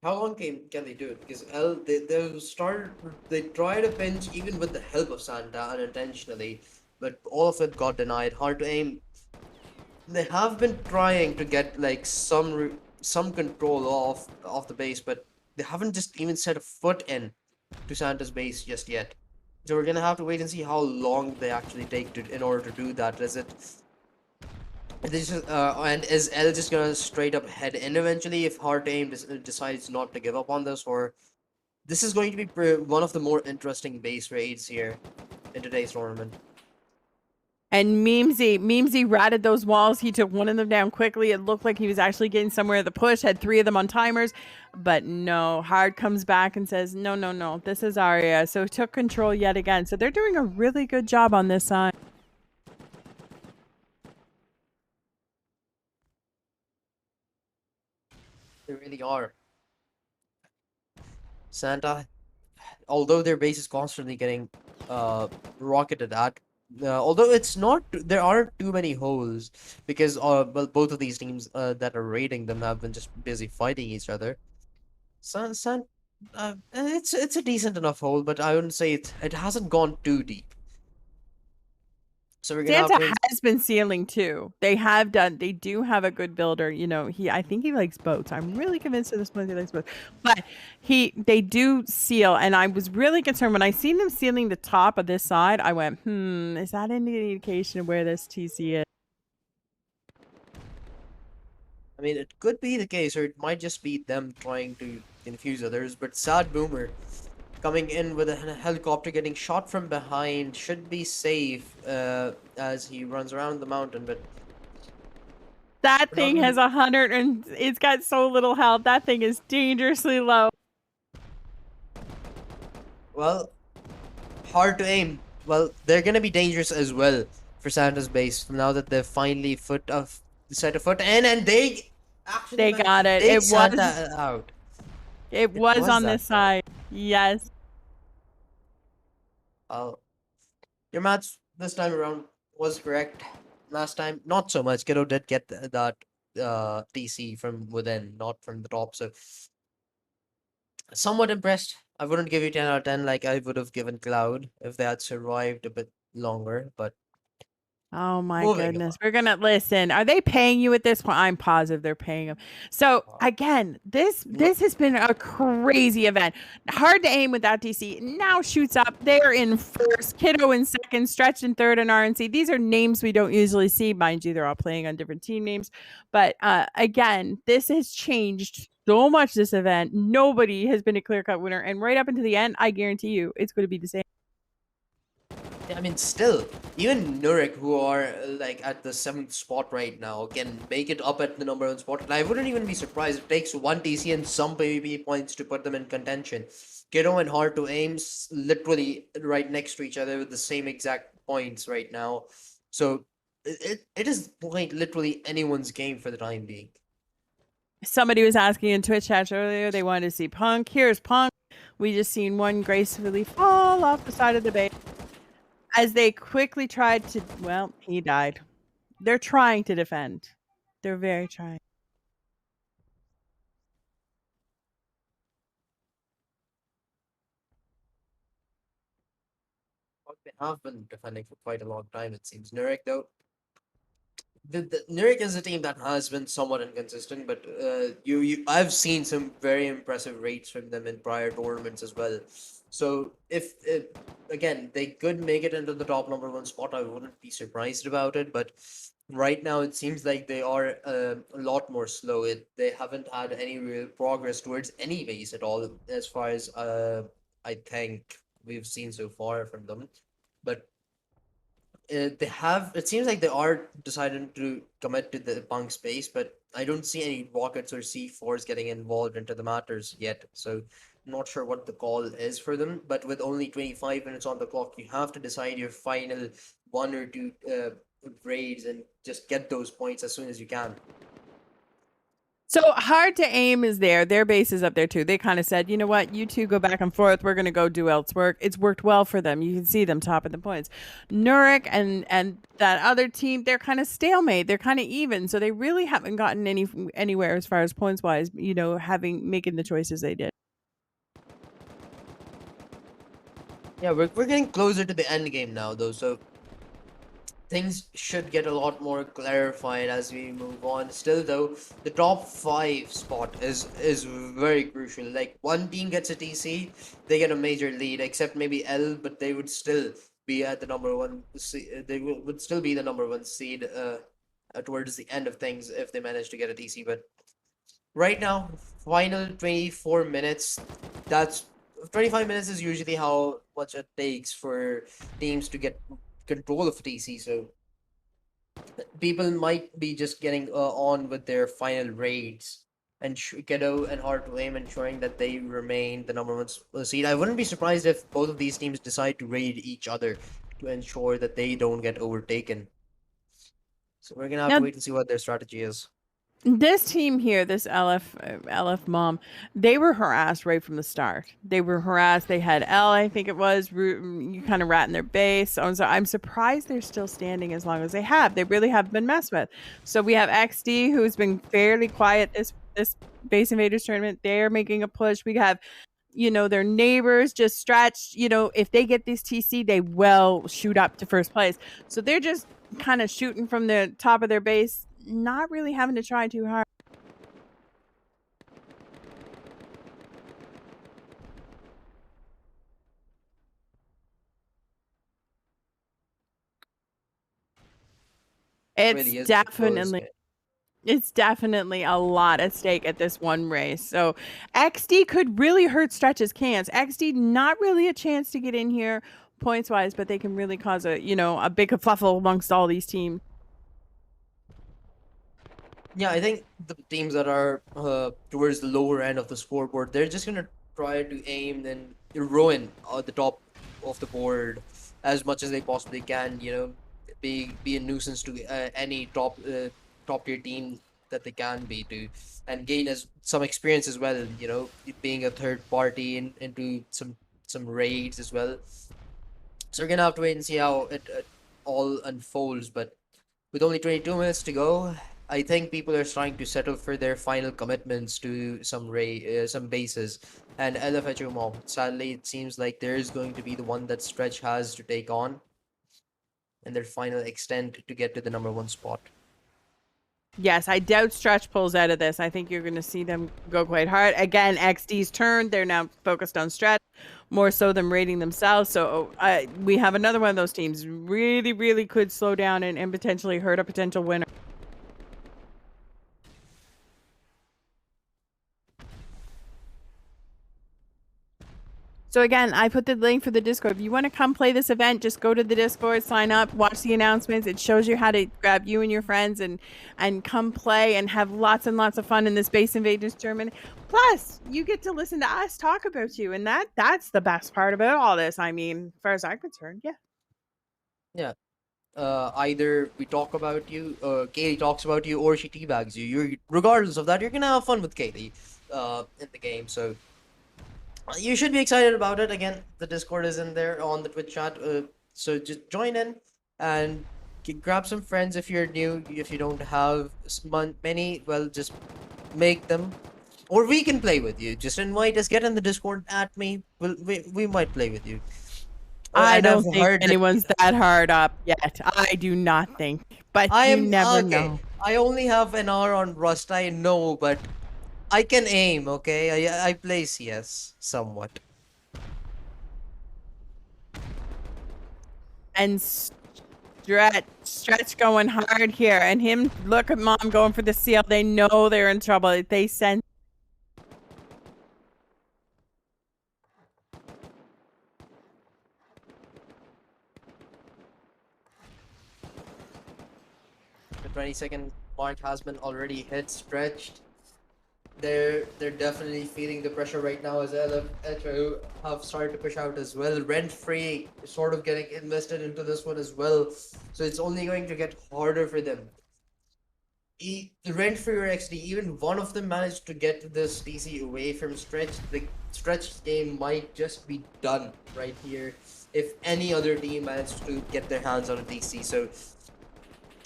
how long can they do it? Because L, they try to pinch even with the help of Santa unintentionally, but all of it got denied. Hard to aim. They have been trying to get like some control of the base, but they haven't just even set a foot in to Santa's base just yet. So we're gonna have to wait and see how long they actually take to in order to do that. And is L just gonna straight up head in eventually if Hard Aim decides not to give up on this, or this is going to be one of the more interesting base raids here in today's tournament. And Memesy ratted those walls. He took one of them down quickly. It looked like he was actually getting somewhere at the push, had three of them on timers. But no, Hard comes back and says, no, no, no, this is Arya. So took control yet again. So they're doing a really good job on this side. They really are. Santa, although their base is constantly getting rocketed at, although it's not, there aren't too many holes because well, both of these teams that are raiding them have been just busy fighting each other. San, it's a decent enough hole, but I wouldn't say it hasn't gone too deep. So we're gonna have Santa to wait. has been sealing too. They do have a good builder. You know, I think he likes boats. I'm really convinced at this point he likes boats. But they do seal. And I was really concerned when I seen them sealing the top of this side. I went, is that any indication of where this TC is? I mean, it could be the case, or it might just be them trying to confuse others. But Sad Boomer coming in with a helicopter, getting shot from behind, should be safe as he runs around the mountain. But That we're not thing really has 100 and it's got so little health. That thing is dangerously low. well. Hard to aim. Well, they're gonna be dangerous as well for Santa's base now that they've finally set a foot in, and they actually They managed got to it. take Santa out. It It was was on that this close. side. Yes. Uh, your maths this time around was correct. Last time, not so much. Kiddo did get that TC from within, not from the top. So somewhat impressed. I wouldn't give you 10 out of 10 like I would have given Cloud if they had survived a bit longer, but Oh my Moving goodness. We're gonna listen. Are they paying you at this point? I'm positive they're paying them. So on. again, this No, this has been a crazy event. Hard to aim without DC. Now shoots up. They're in first, Kiddo in second, Stretch in third, and RNC. These are names we don't usually see. Mind you, they're all playing on different team names. But again, this has changed so much this event. Nobody has been a clear-cut winner. And right up into the end, I guarantee you it's going to be the same. I mean, still, even Nurek, who are like at the seventh spot right now, can make it up at the number one spot. And I wouldn't even be surprised. It takes one TC and some PvP points to put them in contention. Kiddo and Hard to aim literally right next to each other with the same exact points right now. So it is like literally anyone's game for the time being. Somebody was asking in Twitch chat earlier, they wanted to see Punk. Here's Punk. We just seen one gracefully fall off the side of the base as they quickly tried to. Well, he died. They're trying to defend. They're very trying. They have been defending for quite a long time, it seems. Nurek, though, the Nurek is a team that has been somewhat inconsistent, but I've seen some very impressive rates from them in prior tournaments as well. So if again they could make it into the top number one spot, I wouldn't be surprised about it. But right now it seems like they are a lot more slow. They haven't had any real progress towards any base at all, as far as I think we've seen so far from them. But they have it seems like they are deciding to commit to the punk space, but I don't see any rockets or c4s getting involved into the matters yet, so I'm not sure what the call is for them. But with only 25 minutes on the clock, you have to decide your final one or two raids and just get those points as soon as you can. So hard to aim is there. Their base is up there too. They kind of said, you know what, you two go back and forth. We're going to go do else work. It's worked well for them. You can see them topping the points. Nurek and that other team, they're kind of stalemate. They're kind of even. So they really haven't gotten anywhere as far as points wise. You know, having making the choices they did. Yeah, we're getting closer to the end game now, though, so things should get a lot more clarified as we move on. Still, though, the top five spot is very crucial. Like one team gets a TC, they get a major lead, except maybe L, but they would still be at the number one. They would still be the number one seed towards the end of things if they manage to get a TC. But right now, final 24 minutes. That's 25 minutes is usually how much it takes for teams to get control of TC. So people might be just getting on with their final raids and Kiddo and Hard to Aim ensuring that they remain the number one seed. I wouldn't be surprised if both of these teams decide to raid each other to ensure that they don't get overtaken. So we're gonna have Now to wait and see what their strategy is. this team here, this LF mom, they were harassed right from the start. They were harassed. They had L, I think it was, you kind of rat in their base. So I'm surprised they're still standing as long as they have. They really have been messed with. So we have XD, who's been fairly quiet this Base Invaders tournament. They're making a push. We have, you know, their neighbors just stretched. You know, if they get this TC, they will shoot up to first place. So they're just kind of shooting from the top of their base, not really having to try too hard. It's Really is a close definitely game. it's definitely a lot at stake at this one race. So XD could really hurt Stretch's cans. XD not really a chance to get in here points wise, but they can really cause a big kerfuffle amongst all these teams. Yeah, I think the teams that are towards the lower end of the scoreboard, they're just gonna try to aim and ruin the top of the board as much as they possibly can. You know, be a nuisance to any top tier team that they can be to, and gain as some experience as well. You know, being a third party into some raids as well. So we're gonna have to wait and see how it all unfolds. But with only 22 minutes to go, I think people are starting to settle for their final commitments to some bases. And LFHO Mob, sadly, it seems like there is going to be the one that Stretch has to take on. in their final extent to get to the number one spot. Yes, I doubt Stretch pulls out of this. I think you're going to see them go quite hard. Again, XD's turn. They're now focused on Stretch more so than rating themselves. So we have another one of those teams. Really, really could slow down and potentially hurt a potential winner. So again, I put the link for the Discord. If you want to come play this event, just go to the Discord, sign up, watch the announcements. It shows you how to grab you and your friends and come play and have lots and lots of fun in the Space Invaders tournament. Plus, you get to listen to us talk about you, and that's the best part about all this. I mean, as far as I'm concerned, yeah. Yeah. Either we talk about you, Kailey talks about you, or she teabags you. You're regardless of that, you're gonna have fun with Kailey, in the game. So you should be excited about it. Again, the Discord is in there on the Twitch chat. So just join in and grab some friends if you're new. If you don't have many, well, just make them, or we can play with you. Just invite us. Get in the Discord at me. We might play with you. I And I've don't think heard that anyone's that hard up yet. I do not think, but I you am never okay. know. I only have an hour on Rust. I know, but I can aim. Okay, I play CS somewhat. And stretch going hard here, and him look at mom going for the seal. They know they're in trouble. They sense. The 20-second mark has been already hit, stretched. They're definitely feeling the pressure right now as LFH have started to push out as well. Rent free sort of getting invested into this one as well. So it's only going to get harder for them. The Rent free or XD, even one of them managed to get this TC away from Stretch. The Stretch game might just be done right here if any other team managed to get their hands on a TC. So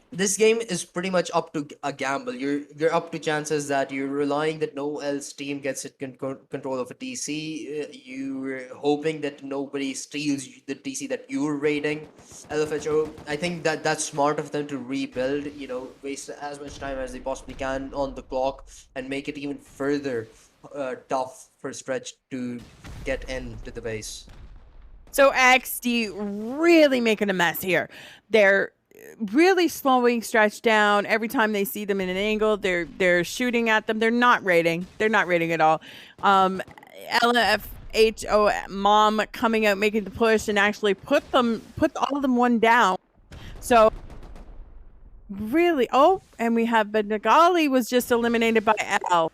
this game is pretty much up to a gamble. You're up to chances that you're relying that no else team gets it control of a TC. You're hoping that nobody steals the TC that you're raiding. LFHO, I think that that's smart of them to rebuild. Waste as much time as they possibly can on the clock and make it even further tough for Stretch to get into the base. So XD really making a mess here. They're really slowing Stretch down every time they see them in an angle. They're shooting at them. They're not raiding. They're not raiding at all. LFHO mom coming out making the push and actually put all of them one down. So really, and we have Benagali was just eliminated by L.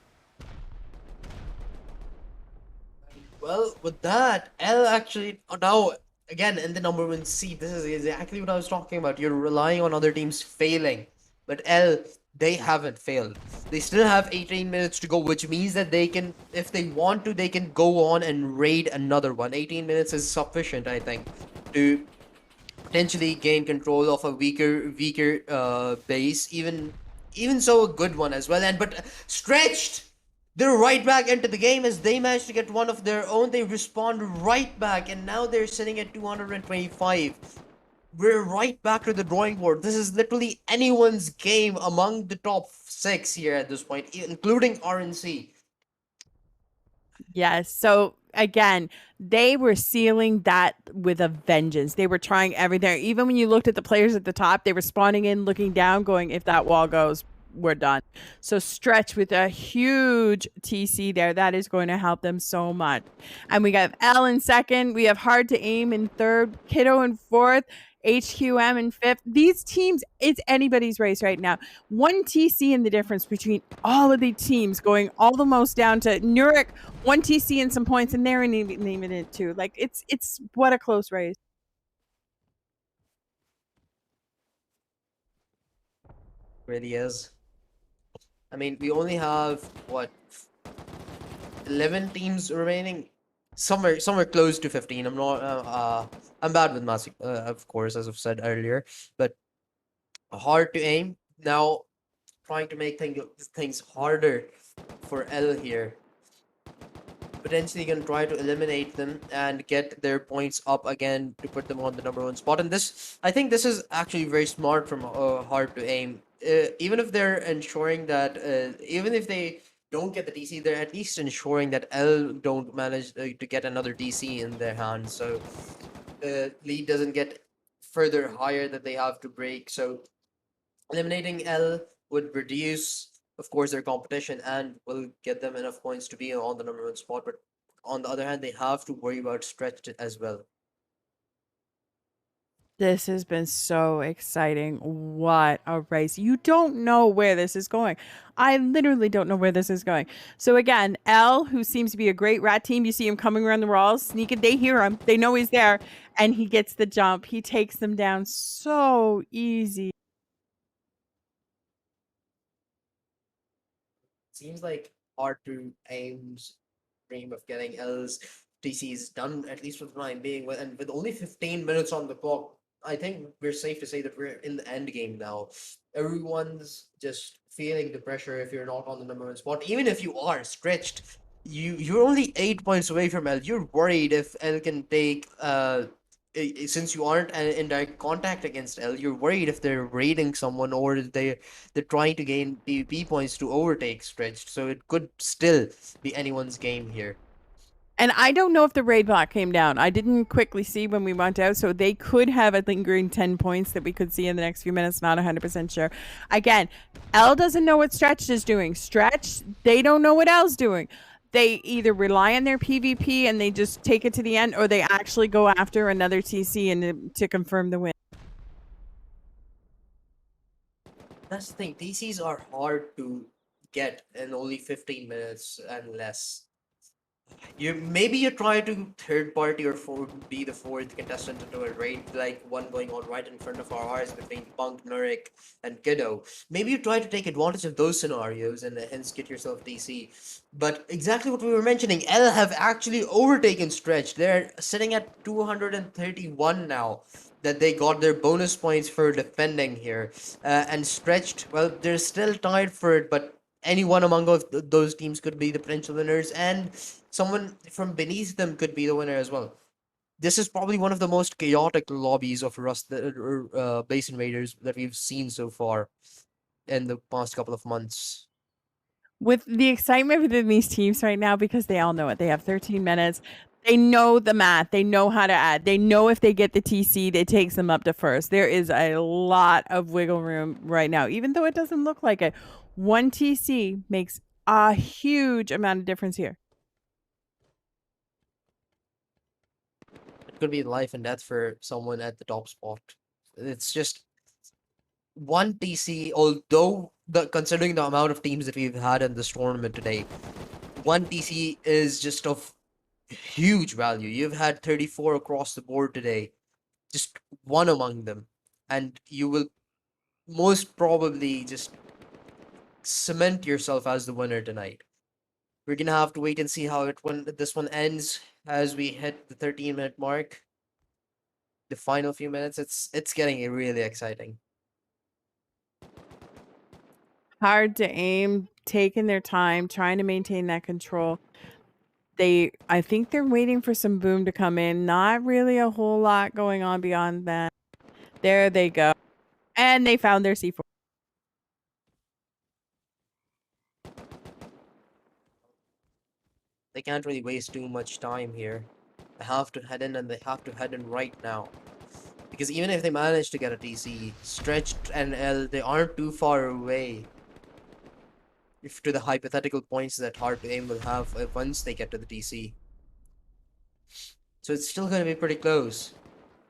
Well, with that, L actually now again in the number one seed. This is exactly what I was talking about. You're relying on other teams failing, but L they haven't failed. They still have 18 minutes to go, which means that they can, if they want to, they can go on and raid another one. 18 minutes is sufficient, I think, to potentially gain control of a weaker base. Even so, a good one as well. And but stretched. They're right back into the game as they managed to get one of their own. They respond right back, and now they're sitting at 225. We're right back to the drawing board. This is literally anyone's game among the top 6 here at this point, including RNC. Yes. So again, they were sealing that with a vengeance. They were trying everything. Even when you looked at the players at the top, they were spawning in, looking down, going, if that wall goes, we're done. So Stretch with a huge TC there. That is going to help them so much. And we got L in second. We have Hard to Aim in third, Kiddo in fourth, HQM in fifth. These teams, it's anybody's race right now. One TC in the difference between all of the teams going all the most down to Nurek, one TC and some points, and they're naming it too. Like it's what a close race. Really is. I mean, we only have what 11 teams remaining. Somewhere close to 15. I'm not. I'm bad with math, of course, as I've said earlier. But hard to aim now. Trying to make things harder for L here. potentially going to try to eliminate them and get their points up again to put them on the number one spot. And this, I think, this is actually very smart from Hard to Aim. Even if they're ensuring that, even if they don't get the DC, they're at least ensuring that L don't manage to get another DC in their hands. So the lead doesn't get further higher that they have to break. So eliminating L would reduce, of course, their competition and will get them enough points to be on the number one spot. But on the other hand, they have to worry about stretch as well. This has been so exciting. What a race. You don't know where this is going. I literally don't know where this is going. So again, L, who seems to be a great rat team, you see him coming around the walls, sneaking. They hear him. They know he's there, and he gets the jump. He takes them down so easy. Seems like hard to Aim's dream of getting L's DCs done, at least for the time being. And with only 15 minutes on the clock, I think we're safe to say that we're in the end game now. Everyone's just feeling the pressure if you're not on the number one spot. Even if you are stretched, you're only 8 points away from L. You're worried if L can take since you aren't in direct contact against L, you're worried if they're raiding someone or if they're trying to gain PvP points to overtake stretched. So it could still be anyone's game here. And I don't know if the raid block came down. I didn't quickly see when we went out, so they could have a lingering 10 points that we could see in the next few minutes. Not 100% sure. Again, L doesn't know what Stretch is doing. Stretch, they don't know what L's doing. They either rely on their PvP and they just take it to the end, or they actually go after another TC and to confirm the win. That's the thing. DCs are hard to get in only 15 minutes and less. You try to third party or be the fourth contestant into a raid, like one going on right in front of our eyes between Punk, Nurik, and Kiddo. Maybe you try to take advantage of those scenarios and hence get yourself DC. But exactly what we were mentioning, L have actually overtaken Stretch. They're sitting at 231 now. That they got their bonus points for defending here, and Stretched. Well, they're still tied for it, but any one among those teams could be the potential winners, and someone from beneath them could be the winner as well. This is probably one of the most chaotic lobbies of Base Invaders that we've seen so far in the past couple of months. With the excitement within these teams right now, because they all know it. They have 13 minutes. They know the math. They know how to add. They know if they get the TC, it takes them up to first. There is a lot of wiggle room right now, even though it doesn't look like it. One TC makes a huge amount of difference here. It could be life and death for someone at the top spot. It's just one TC, although considering the amount of teams that we've had in this tournament today, one TC is just of huge value. You've had 34 across the board today, just one among them, and you will most probably just cement yourself as the winner tonight. We're gonna have to wait and see how this one ends as we hit the 13-minute mark. The final few minutes, it's getting really exciting. Hard to aim, taking their time, trying to maintain that control. I think they're waiting for some boom to come in. Not really a whole lot going on beyond that. There they go. And they found their C4. They can't really waste too much time here. They have to head in, and they have to head in right now. Because even if they manage to get a TC, Stretched and L, they aren't too far away. If to the hypothetical points that Hard to Aim will have once they get to the TC. So it's still going to be pretty close.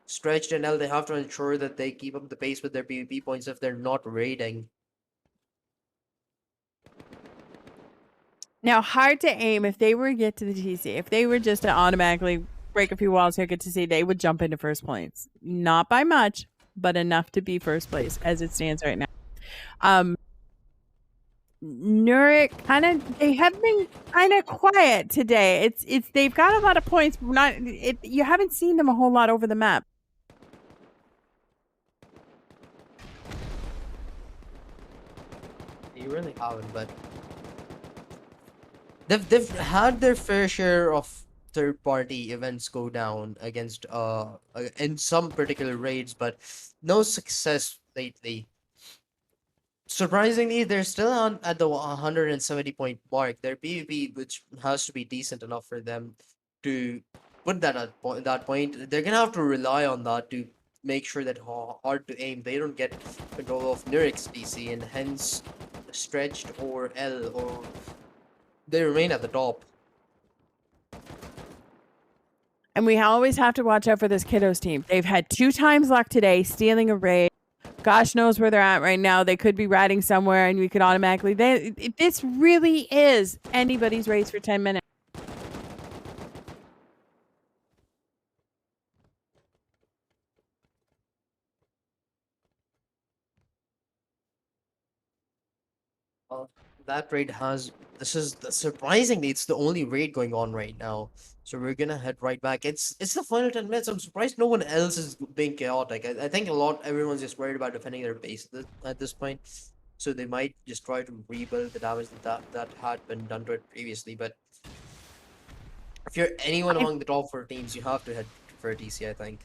Stretched and L, they have to ensure that they keep up the pace with their PvP points if they're not raiding. Now, hard to aim if they were to get to the TC. If they were just to automatically break a few walls here, get to see, they would jump into first place. Not by much, but enough to be first place as it stands right now. Nurik they have been kind of quiet today. It's they've got a lot of points. You haven't seen them a whole lot over the map. You really haven't, but they've had their fair share of third party events go down against in some particular raids, but no success lately. Surprisingly, they're still on at the 170 point mark. Their PvP, which has to be decent enough for them to put that at that point, they're gonna have to rely on that to make sure that hard to aim they don't get control of Nurik's PC, and hence stretched or L, or they remain at the top. And we always have to watch out for this kiddos team. They've had 2 times luck today, stealing a raid. Gosh knows where they're at right now. They could be ratting somewhere, and we could automatically. This really is anybody's race for 10 minutes. Uh, that raid has surprisingly it's the only raid going on right now. So we're gonna head right back. It's the final 10 minutes. I'm surprised no one else is being chaotic. I think everyone's just worried about defending their base at this point. So they might just try to rebuild the damage that had been done to it previously. But if you're anyone I among the top four teams, you have to head for a TC, I think.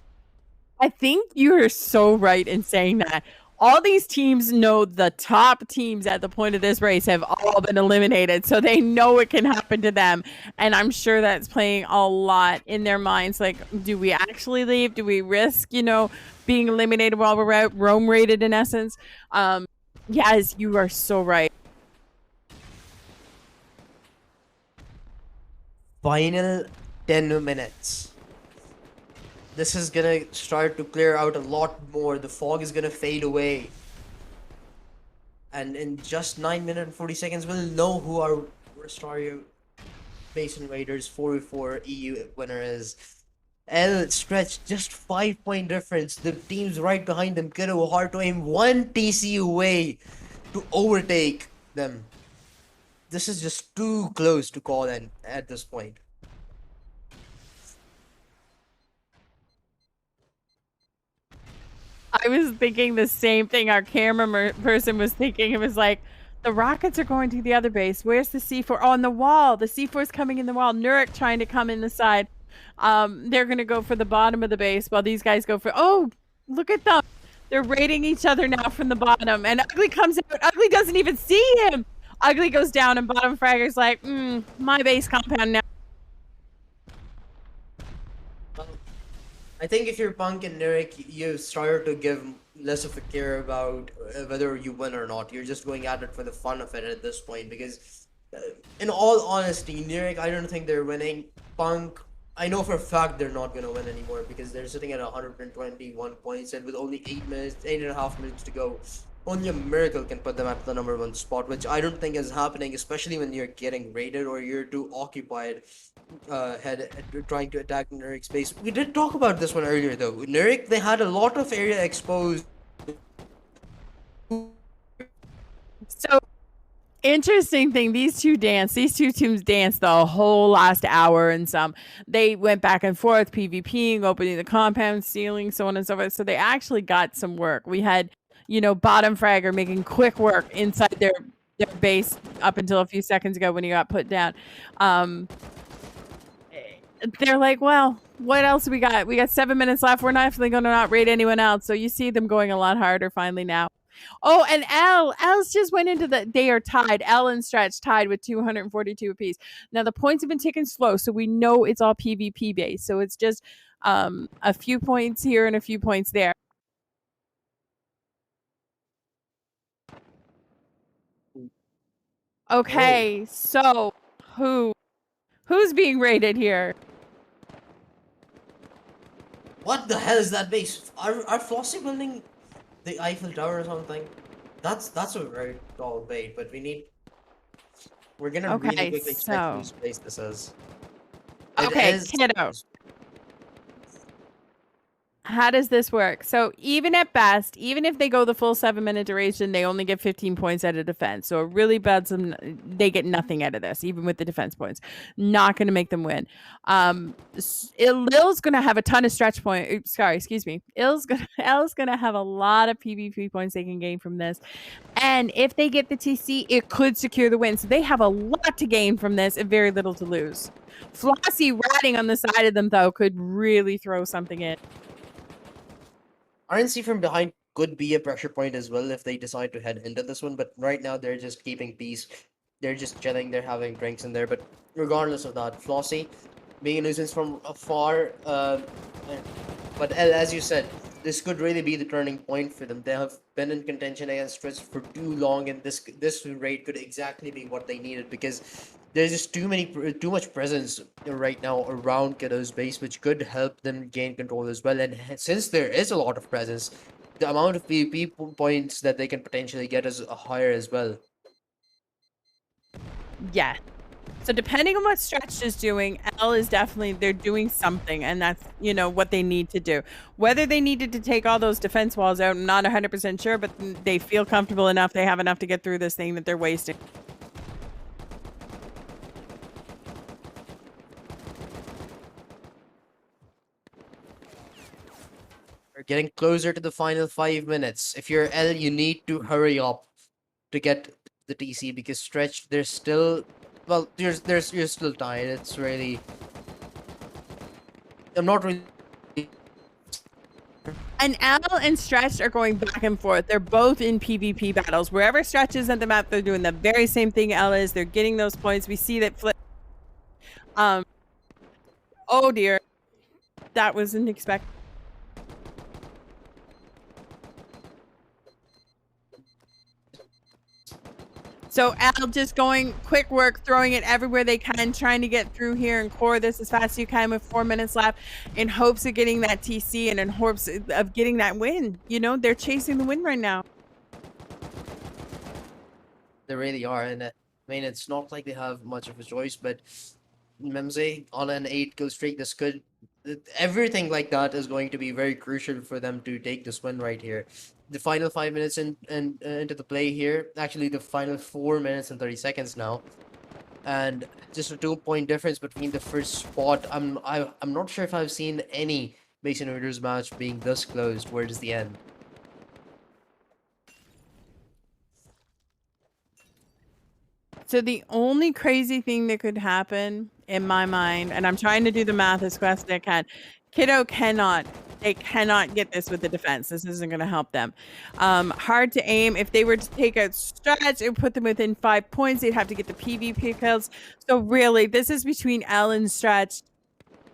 I think you are so right in saying that. All these teams know the top teams at the point of this race have all been eliminated, so they know it can happen to them. And I'm sure that's playing a lot in their minds. Like, do we actually leave? Do we risk, being eliminated while we're out, roam rated in essence? Yes, you are so right. Final 10 minutes. This is gonna start to clear out a lot more. The fog is gonna fade away. And in just 9 minutes and 40 seconds, we'll know who our Rustoria Base Invaders 4v4 EU winner is. L stretched just 5 point difference. The teams right behind them get a hard to aim 1 TC away to overtake them. This is just too close to call in at this point. I was thinking the same thing our camera person was thinking. It was like, the rockets are going to the other base. Where's the C4? Oh, on the wall. The C4 is coming in the wall. Nurik trying to come in the side. They're going to go for the bottom of the base while these guys go for... Oh, look at them. They're raiding each other now from the bottom. And Ugly comes out. Ugly doesn't even see him. Ugly goes down, and bottom fragger's like, my base compound now. I think if you're Punk and Nurik, you start to give less of a care about whether you win or not. You're just going at it for the fun of it at this point, because in all honesty, Nurik, I don't think they're winning. Punk, I know for a fact they're not going to win anymore, because they're sitting at 121 points, and with only 8.5 minutes to go, only a miracle can put them at the #1 spot, which I don't think is happening, especially when you're getting raided or you're too occupied trying to attack Nurik's base. We did talk about this one earlier though. Nurik, they had a lot of area exposed. So, interesting thing, these two teams danced the whole last hour and some. They went back and forth, PvPing, opening the compound, stealing, so on and so forth. So they actually got some work. We had, bottom fragger making quick work inside their base up until a few seconds ago when he got put down. They're like, well, what else we got? We got 7 minutes left. We're definitely going to not raid anyone else. So you see them going a lot harder finally now. Oh, and L's just went into they are tied. L and Stretch tied with 242 apiece. Now the points have been ticking slow, so we know it's all PvP based. So it's just a few points here and a few points there. Okay, so who's being raided here? What the hell is that base? Are Flossie building the Eiffel Tower or something? That's a very tall bait, but we're gonna really quickly check whose base this is. Okay, kiddo. How does this work? So even at best, even if they go the full 7-minute duration, they only get 15 points out of defense. So it really beds them. They get nothing out of this, even with the defense points. Not going to make them win. Lil's going to have a ton of stretch points. Sorry, excuse me. L's going to have a lot of PvP points they can gain from this. And if they get the TC, it could secure the win. So they have a lot to gain from this and very little to lose. Flossie ratting on the side of them, though, could really throw something in. RNC from behind could be a pressure point as well if they decide to head into this one, but right now they're just keeping peace. They're just chilling, they're having drinks in there, but regardless of that, Flossie being a nuisance from afar, but as you said, this could really be the turning point for them. They have been in contention against Fritz for too long, and this raid could exactly be what they needed because there's just too much presence right now around Kiddo's base, which could help them gain control as well. And since there is a lot of presence, the amount of PvP points that they can potentially get is higher as well. Yeah. So depending on what Stretch is doing, L is definitely, they're doing something, and that's, what they need to do. Whether they needed to take all those defense walls out, I'm not 100% sure, but they feel comfortable enough, they have enough to get through this thing that they're wasting. We're getting closer to the final 5 minutes. If you're L, you need to hurry up to get the TC because Stretch, there's still, well, you're still tired. It's really, I'm not really. And L and Stretch are going back and forth. They're both in PvP battles. Wherever Stretch is at the map, they're doing the very same thing L is. They're getting those points. We see that Flip. Oh dear. That wasn't expected. So Al just going quick work, throwing it everywhere they can, trying to get through here and core this as fast as you can with 4 minutes left in hopes of getting that TC and in hopes of getting that win. They're chasing the win right now. They really are. And I mean, it's not like they have much of a choice, but Memze on an 8-kill streak, this could, everything like that is going to be very crucial for them to take this win right here. The final 5 minutes into the play here, actually the final 4 minutes and 30 seconds now, and just a 2-point difference between the first spot. I'm not sure if I've seen any Base Invaders match being this close towards the end. So the only crazy thing that could happen in my mind, and I'm trying to do the math as fast as I can, Kiddo cannot get this with the defense. This isn't going to help them. Hard to aim. If they were to take out Stretch, it would put them within 5 points. They'd have to get the PvP kills. So really, this is between L and Stretch.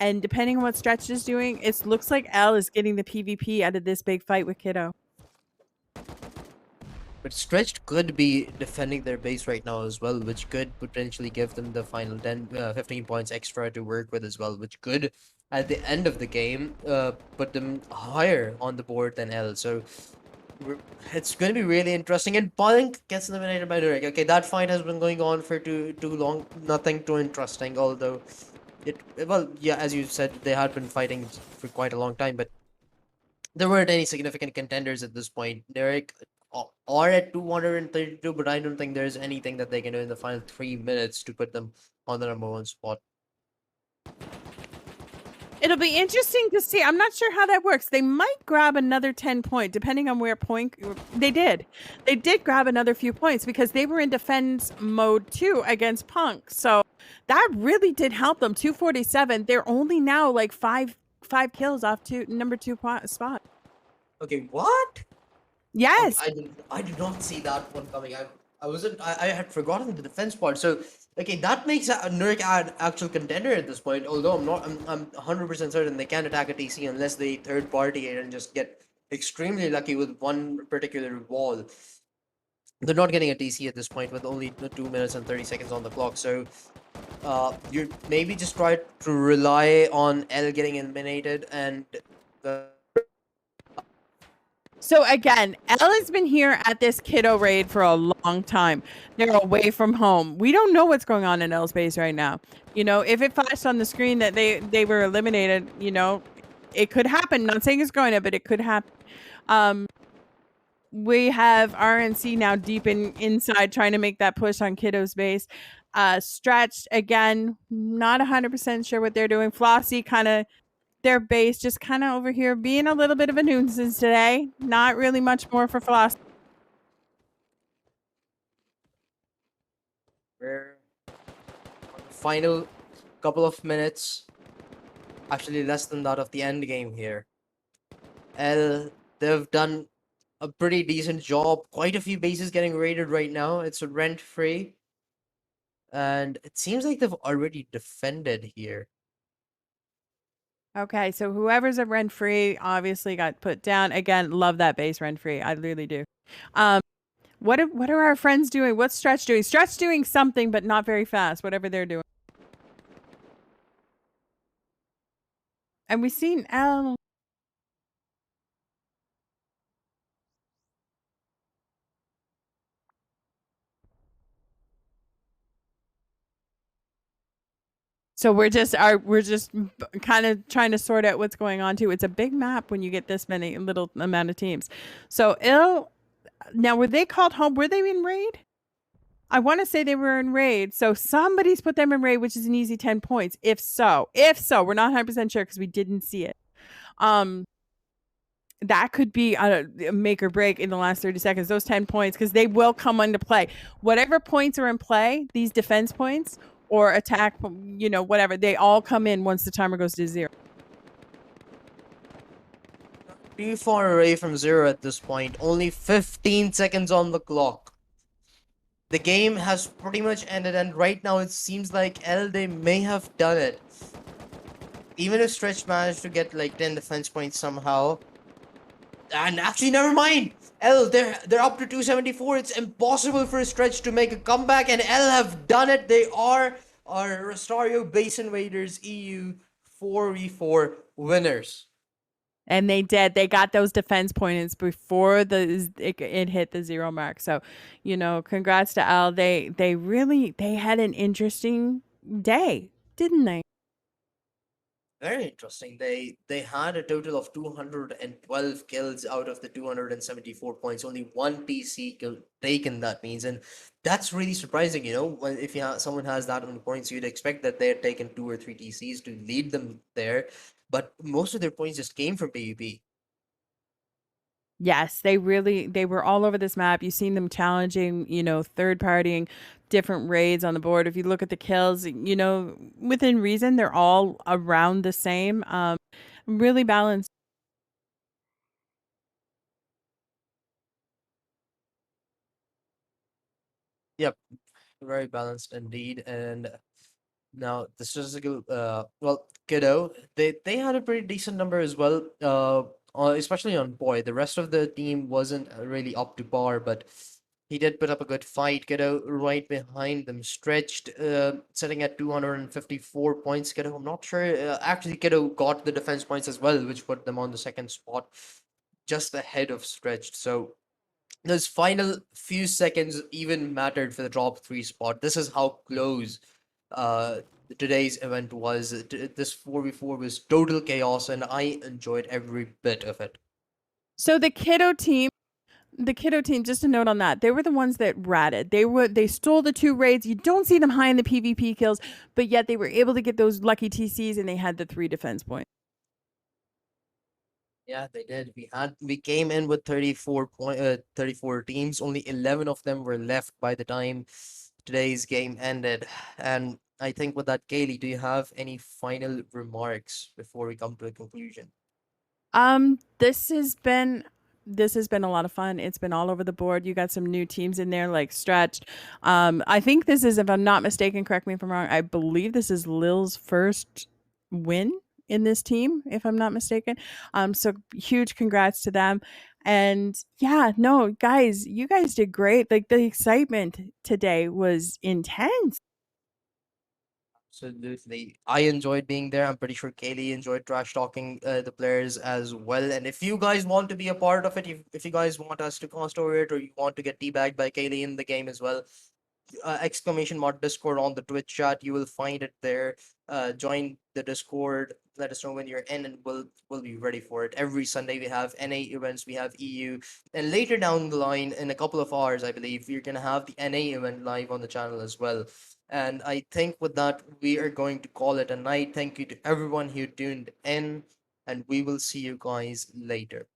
And depending on what Stretch is doing, it looks like L is getting the PvP out of this big fight with Kiddo. But Stretched could be defending their base right now as well, which could potentially give them the final 15 points extra to work with as well, which could, at the end of the game, put them higher on the board than L. So it's going to be really interesting. And Blink gets eliminated by Nurek. Okay, that fight has been going on for too long. Nothing too interesting, although well, yeah, as you said, they had been fighting for quite a long time, but there weren't any significant contenders at this point. Nurek are at 232, but I don't think there's anything that they can do in the final 3 minutes to put them on the #1 spot. It'll be interesting to see. I'm not sure how that works. They might grab another 10 point, depending on where point they did. They did grab another few points because they were in defense mode too against Punk. So that really did help them. 247. They're only now like five kills off to #2 spot. Okay, what? Yes. I did not see that one coming. I had forgotten the defense part. So okay, that makes Nurek an actual contender at this point. Although I'm 100% certain they can't attack a TC unless they third party it and just get extremely lucky with one particular wall. They're not getting a TC at this point with only 2 minutes and 30 seconds on the clock. So you maybe just try to rely on L getting eliminated and So again, L has been here at this Kiddo raid for a long time. They're away from home. We don't know what's going on in L's base right now. If it flashed on the screen that they were eliminated, it could happen. Not saying it's going to, but it could happen. Um, we have RNC now deep inside trying to make that push on Kiddo's base. Stretched again, not 100% sure what they're doing. Flossie kind of their base just kind of over here being a little bit of a nuisance today. Not really much more for Flossie. We're on the final couple of minutes, actually less than that of the end game here. They've done a pretty decent job. Quite a few bases getting raided right now. It's rent free. And it seems like they've already defended here. Okay, so whoever's a rent free obviously got put down. Again, love that base rent free. I really do. Um, what are our friends doing? What's Stretch doing? Stretch doing something, but not very fast. Whatever they're doing. And we've seen L. So we're just kind of trying to sort out what's going on too. It's a big map when you get this many little amount of teams. So ill now were they called home? Were they in raid? I want to say they were in raid. So somebody's put them in raid, which is an easy 10 points. If so, we're not 100% sure because we didn't see it. That could be a make or break in the last 30 seconds, those 10 points, because they will come into play. Whatever points are in play, these defense points or attack, whatever, they all come in once the timer goes to 0. Too far away from 0 at this point. Only 15 seconds on the clock. The game has pretty much ended, and right now it seems like they may have done it. Even if Stretch managed to get like 10 defense points somehow. And actually, never mind. They're up to 274. It's impossible for Stretch to make a comeback, and have done it. They are our Rustoria Base Invaders EU 4v4 winners. And they did. They got those defense points before it hit the 0 mark. So, congrats to Al. They had an interesting day, didn't they? Very interesting. They had a total of 212 kills out of the 274 points. Only one TC kill taken, that means, and that's really surprising. When if someone has that many points, you'd expect that they had taken 2 or 3 TCs to lead them there, but most of their points just came from PvP. Yes, they were all over this map. You've seen them challenging, third partying different raids on the board. If you look at the kills, within reason, they're all around the same. Really balanced. Yep, very balanced indeed. And now the statistical, Kiddo, they had a pretty decent number as well. Especially on Boy. The rest of the team wasn't really up to par, but he did put up a good fight. Kiddo right behind them, stretched, sitting at 254 points. Kiddo, I'm not sure. Actually, Kiddo got the defense points as well, which put them on the second spot, just ahead of stretched. So those final few seconds even mattered for the top 3 spot. This is how close uh today's event was. This 4v4 was total chaos, and I enjoyed every bit of it. So the kiddo team, just a note on that, they were the ones that ratted. They stole the 2 raids. You don't see them high in the PvP kills, but yet they were able to get those lucky TCs, and they had the 3 defense points. Yeah, they did. We came in with 34 teams. Only 11 of them were left by the time today's game ended. And I think with that, Kaylee, do you have any final remarks before we come to a conclusion? This has been a lot of fun. It's been all over the board. You got some new teams in there like Stretched. I think this is, if I'm not mistaken, correct me if I'm wrong, I believe this is Lil's first win in this team, if I'm not mistaken. So huge congrats to them. And yeah, no, guys, you guys did great. Like the excitement today was intense. Absolutely. I enjoyed being there. I'm pretty sure Kaylee enjoyed trash talking the players as well. And if you guys want to be a part of it, if you guys want us to cast over it, or you want to get teabagged by Kaylee in the game as well, exclamation mark Discord on the Twitch chat, you will find it there. Join the Discord. let us know when you're in, and we'll be ready for it. Every Sunday we have NA events, we have EU, and later down the line, in a couple of hours, I believe we're gonna have the NA event live on the channel as well. And I think with that, we are going to call it a night. Thank you to everyone who tuned in, and we will see you guys later.